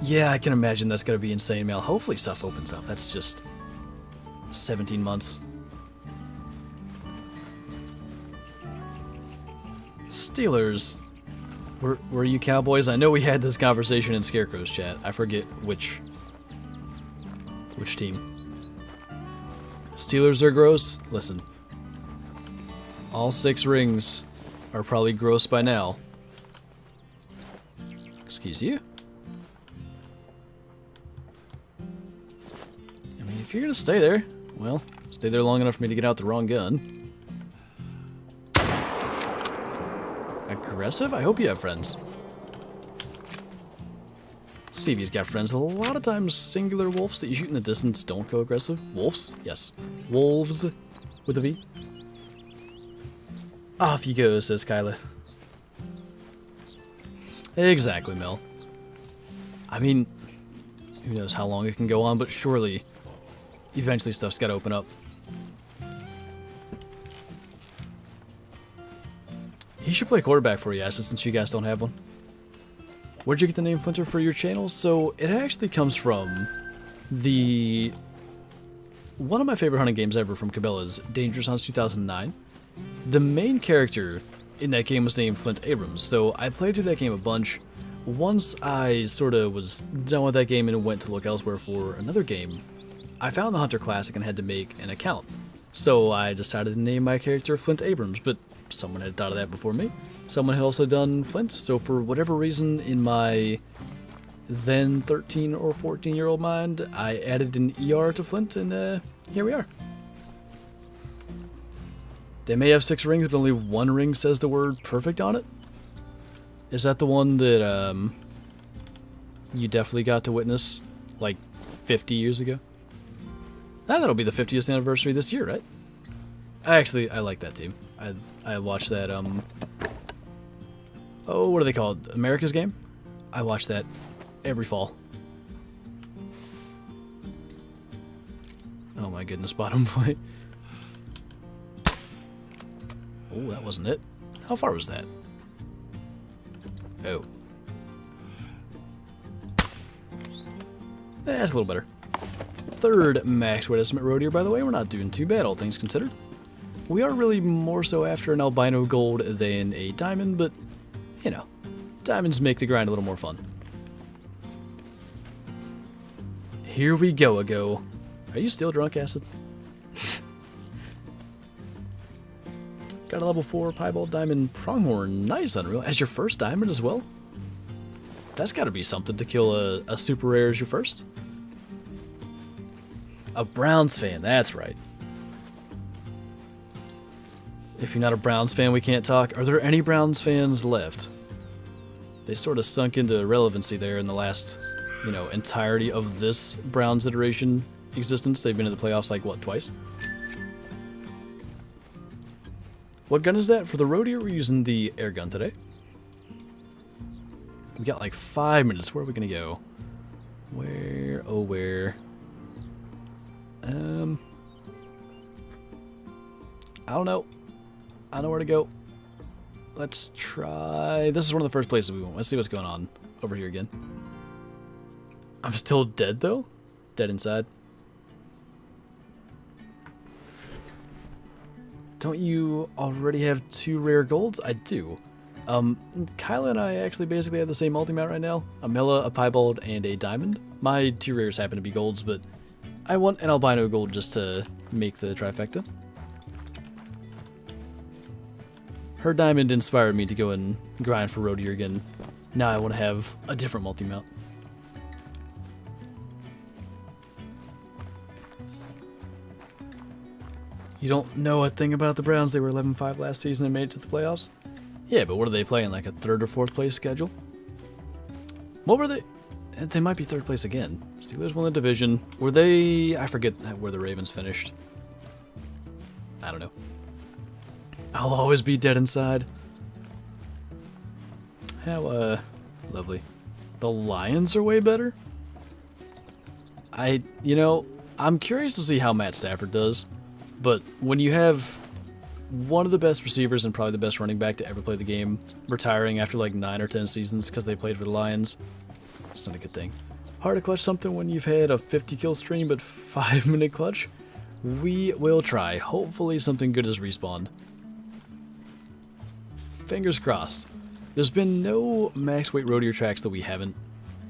Yeah, I can imagine that's going to be insane mail. Hopefully stuff opens up. That's just 17 months. Steelers. Were you Cowboys? I know we had this conversation in Scarecrow's chat. I forget which team. Steelers are gross? Listen. All 6 rings are probably gross by now. Excuse you? I mean, if you're gonna stay there, well, stay there long enough for me to get out the wrong gun. Aggressive? I hope you have friends. Stevie's got friends. A lot of times, singular wolves that you shoot in the distance don't go aggressive. Wolves? Yes. Wolves with a V. Off you go, says Kyla. Exactly, Mel. I mean, who knows how long it can go on, but surely, eventually stuff's gotta open up. He should play quarterback for you, Acid, since you guys don't have one. Where'd you get the name Flinter for your channel? So, it actually comes from one of my favorite hunting games ever from Cabela's, Dangerous Hunts 2009. The main character in that game was named Flint Abrams, so I played through that game a bunch. Once I sort of was done with that game and went to look elsewhere for another game, I found the Hunter Classic and had to make an account. So I decided to name my character Flint Abrams, but someone had thought of that before me. Someone had also done Flint, so for whatever reason in my then 13 or 14-year-old mind, I added an ER to Flint, and here we are. They may have 6 rings, but only 1 ring says the word perfect on it. Is that the one that you definitely got to witness like 50 years ago? That'll be the 50th anniversary this year, right? I like that team. I watched that, oh, what are they called? America's Game? I watch that every fall. Oh my goodness, bottom point. Oh, that wasn't it. How far was that? Oh. That's a little better. 3rd Maxwell estimate road here, by the way. We're not doing too bad, all things considered. We are really more so after an albino gold than a diamond, but, you know, diamonds make the grind a little more fun. Here we go, Are you still drunk, Acid? Got a level 4 piebald diamond pronghorn. Nice, Unreal. As your first diamond as well? That's gotta be something to kill a super rare as your first. A Browns fan, that's right. If you're not a Browns fan, we can't talk. Are there any Browns fans left? They sort of sunk into irrelevancy there in the last, you know, entirety of this Browns iteration existence. They've been in the playoffs like, what, twice? What gun is that? For the road here, we're using the Airgun today. We got like 5 minutes. Where are we gonna go? Where? Oh, where? I don't know. I know where to go. Let's try... This is one of the first places we went. Let's see what's going on over here again. I'm still dead, though? Dead inside. Don't you already have 2 rare golds? I do. Kyla and I actually basically have the same multi-mount right now. A Mela, a Piebald, and a Diamond. My 2 rares happen to be golds, but I want an albino gold just to make the trifecta. Her diamond inspired me to go and grind for road here again. Now I want to have a different multi-mount. You don't know a thing about the Browns. They were 11-5 last season and made it to the playoffs? Yeah, but what are they playing? Like a 3rd or 4th place schedule? What were they? They might be 3rd place again. Steelers won the division. Were they... I forget where the Ravens finished. I don't know. I'll always be dead inside. How, lovely. The Lions are way better? You know, I'm curious to see how Matt Stafford does. But when you have one of the best receivers and probably the best running back to ever play the game retiring after like 9 or 10 seasons because they played for the Lions, it's not a good thing. Hard to clutch something when you've had a 50 kill stream but 5-minute clutch? We will try. Hopefully something good is respawned. Fingers crossed. There's been no max weight rodeo tracks that we haven't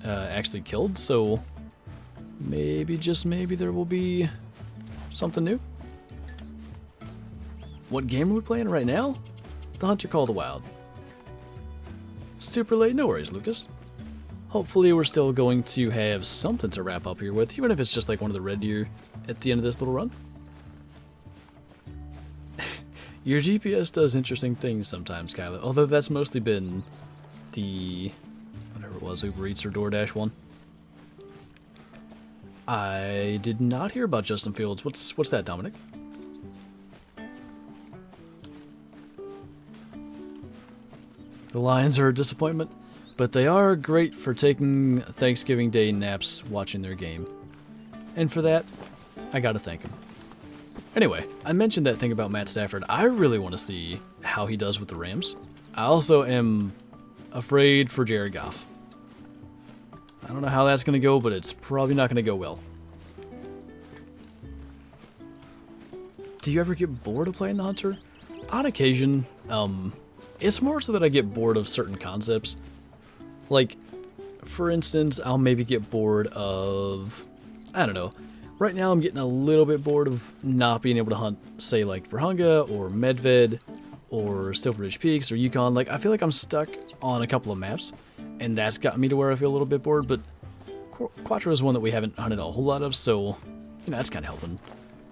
actually killed, so maybe, just maybe, there will be something new. What game are we playing right now? The Hunter Call the Wild. Super late, no worries, Lucas. Hopefully we're still going to have something to wrap up here with, even if it's just like one of the red deer at the end of this little run. Your GPS does interesting things sometimes, Kyla, although that's mostly been the, whatever it was, Uber Eats or DoorDash one. I did not hear about Justin Fields. What's that, Dominic? The Lions are a disappointment, but they are great for taking Thanksgiving Day naps watching their game. And for that, I gotta thank him. Anyway, I mentioned that thing about Matt Stafford. I really want to see how he does with the Rams. I also am afraid for Jared Goff. I don't know how that's going to go, but it's probably not going to go well. Do you ever get bored of playing the Hunter? On occasion. It's more so that I get bored of certain concepts. Like, for instance, I'll maybe get bored of, I don't know. Right now I'm getting a little bit bored of not being able to hunt, say, like Virunga or Medved or Silver Ridge Peaks or Yukon. Like, I feel like I'm stuck on a couple of maps, and that's gotten me to where I feel a little bit bored, but Cuatro is one that we haven't hunted a whole lot of, so, you know, that's kind of helping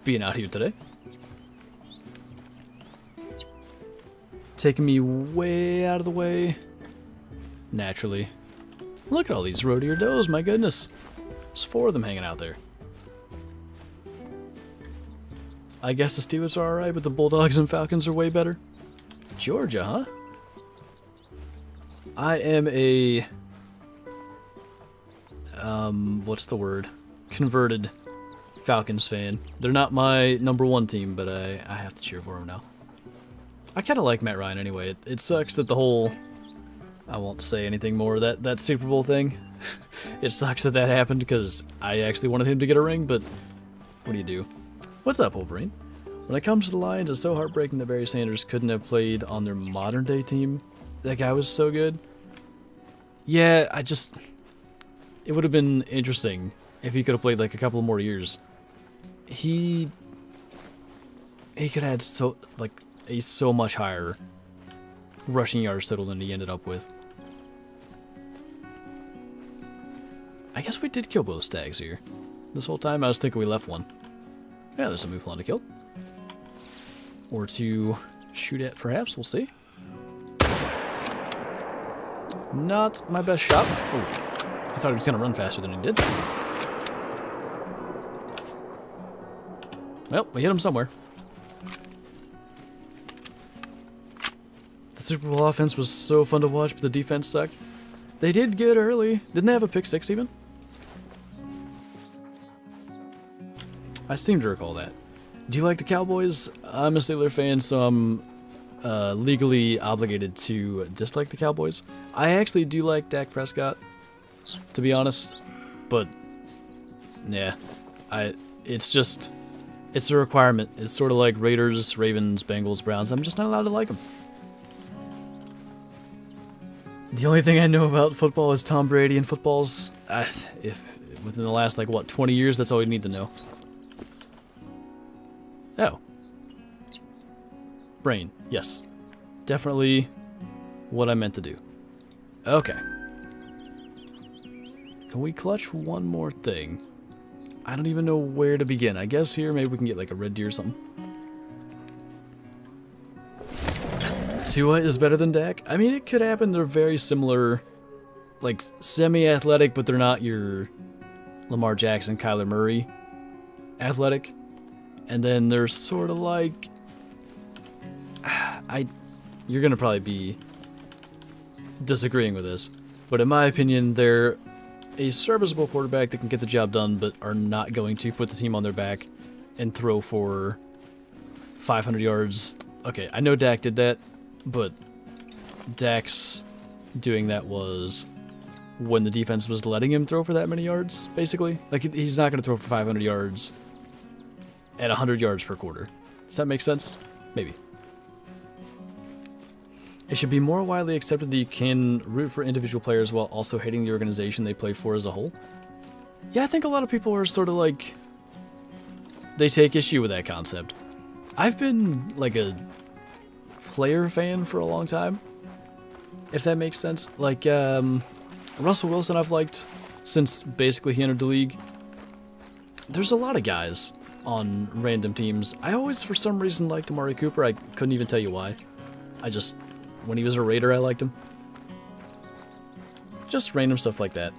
being out here today. Taking me way out of the way. Naturally. Look at all these roe deer does, my goodness. There's 4 of them hanging out there. I guess the Steelers are alright, but the Bulldogs and Falcons are way better. Georgia, huh? I am a... what's the word? Converted Falcons fan. They're not my #1 team, but I have to cheer for them now. I kind of like Matt Ryan anyway. It sucks that the whole... I won't say anything more. That Super Bowl thing. It sucks that happened because I actually wanted him to get a ring, but what do you do? What's up, Wolverine? When it comes to the Lions, it's so heartbreaking that Barry Sanders couldn't have played on their modern-day team. That guy was so good. Yeah, it would have been interesting if he could have played like a couple more years. He could have had so much higher rushing yards total than he ended up with. I guess we did kill both stags here. This whole time I was thinking we left one. Yeah, there's a mouflon to kill. Or to shoot at, perhaps. We'll see. Not my best shot. Oh, I thought he was going to run faster than he did. Well, we hit him somewhere. The Super Bowl offense was so fun to watch, but the defense sucked. They did good early. Didn't they have a pick 6 even? I seem to recall that. Do you like the Cowboys? I'm a Steelers fan, so I'm legally obligated to dislike the Cowboys. I actually do like Dak Prescott, to be honest, but yeah, it's a requirement. It's sort of like Raiders, Ravens, Bengals, Browns. I'm just not allowed to like them. The only thing I know about football is Tom Brady and footballs. If within the last, 20 years, that's all you need to know. Oh. Brain. Yes. Definitely what I meant to do. Okay. Can we clutch one more thing? I don't even know where to begin. I guess here maybe we can get a red deer or something. Tua is better than Dak? I mean, it could happen. They're very similar, semi-athletic, but they're not your Lamar Jackson, Kyler Murray athletic. And then they're sort of you're going to probably be disagreeing with this, but in my opinion, they're a serviceable quarterback that can get the job done, but are not going to put the team on their back and throw for 500 yards. Okay, I know Dak did that, but Dak's doing that was when the defense was letting him throw for that many yards, basically. He's not going to throw for 500 yards at 100 yards per quarter. Does that make sense? Maybe. It should be more widely accepted that you can root for individual players while also hating the organization they play for as a whole. Yeah, I think a lot of people are sort of like, they take issue with that concept. I've been like a player fan for a long time, if that makes sense. Like Russell Wilson I've liked since basically he entered the league. There's a lot of guys on random teams. I always for some reason liked Amari Cooper. I couldn't even tell you why. When he was a Raider I liked him. Just random stuff like that.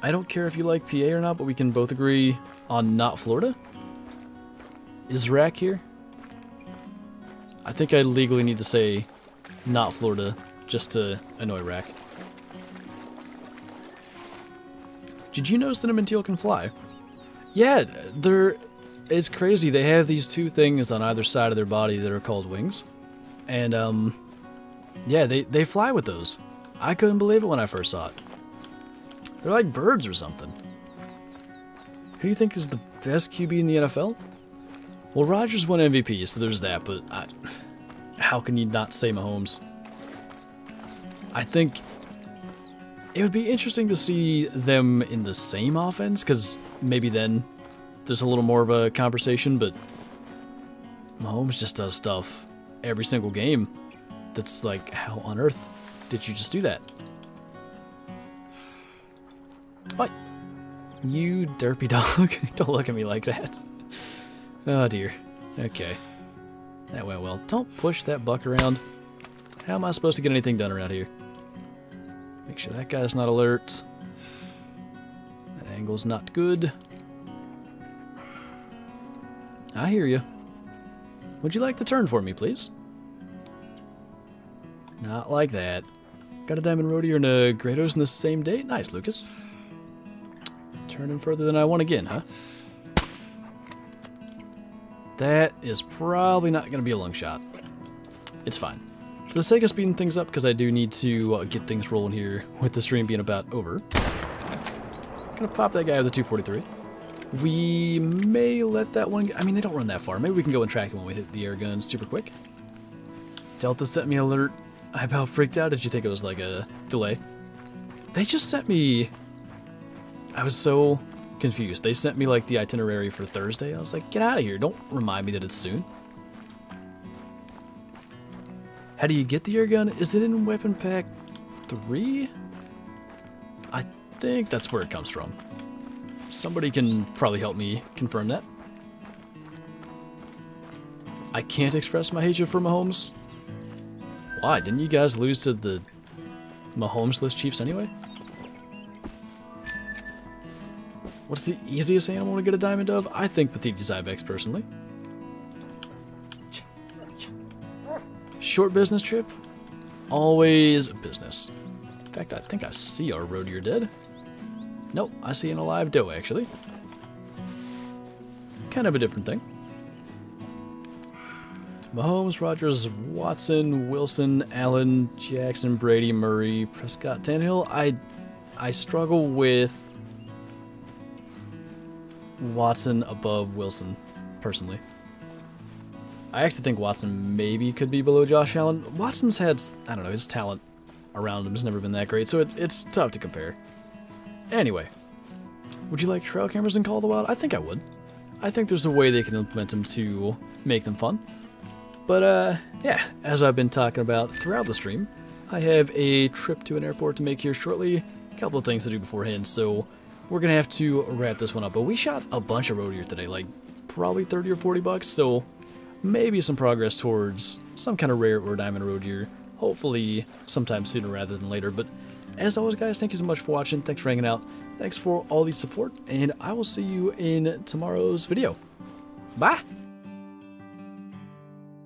I don't care if you like PA or not, but we can both agree on not Florida. Is Rack here? I think I legally need to say not Florida just to annoy Rack. Did you notice that a Mintiel can fly? Yeah, it's crazy. They have these two things on either side of their body that are called wings. And, yeah, they fly with those. I couldn't believe it when I first saw it. They're like birds or something. Who do you think is the best QB in the NFL? Well, Rodgers won MVP, so there's that, but how can you not say Mahomes? I think it would be interesting to see them in the same offense, because maybe then there's a little more of a conversation, but Mahomes just does stuff every single game that's like, how on earth did you just do that? What? You derpy dog. Don't look at me like that. Oh dear. Okay. That went well. Don't push that buck around. How am I supposed to get anything done around here? Make sure that guy's not alert. That angle's not good. I hear you. Would you like to turn for me, please? Not like that. Got a Diamond Roadier and a Grados in the same day? Nice, Lucas. Turning further than I want again, huh? That is probably not going to be a long shot. It's fine. For the sake of speeding things up, because I do need to get things rolling here with the stream being about over. Gonna pop that guy with the 243. We may let that one... I mean, they don't run that far. Maybe we can go and track them when we hit the air gun super quick. Delta sent me an alert. I about freaked out. Did you think it was like a delay? They just sent me... I was so confused. They sent me like the itinerary for Thursday. I was like, get out of here. Don't remind me that it's soon. How do you get the air gun? Is it in Weapon Pack 3? I think that's where it comes from. Somebody can probably help me confirm that. I can't express my hatred for Mahomes. Why? Didn't you guys lose to the Mahomes-less Chiefs anyway? What's the easiest animal to get a diamond of? I think Pathetic's Ibex, personally. Short business trip? Always business. In fact, I think I see our Roadier dead. Nope, I see an alive doe, actually. Kind of a different thing. Mahomes, Rodgers, Watson, Wilson, Allen, Jackson, Brady, Murray, Prescott, Tannehill. I struggle with Watson above Wilson, personally. I actually think Watson maybe could be below Josh Allen. Watson's had, I don't know, his talent around him has never been that great, so it's tough to compare. Anyway, would you like trail cameras in Call of the Wild? I think I would. I think there's a way they can implement them to make them fun. But, yeah, as I've been talking about throughout the stream, I have a trip to an airport to make here shortly. A couple of things to do beforehand, so we're going to have to wrap this one up. But we shot a bunch of Roadier today, like probably 30 or 40 bucks, so maybe some progress towards some kind of rare or diamond Roadier. Hopefully sometime sooner rather than later. But as always, guys, thank you so much for watching. Thanks for hanging out. Thanks for all the support, and I will see you in tomorrow's video. Bye!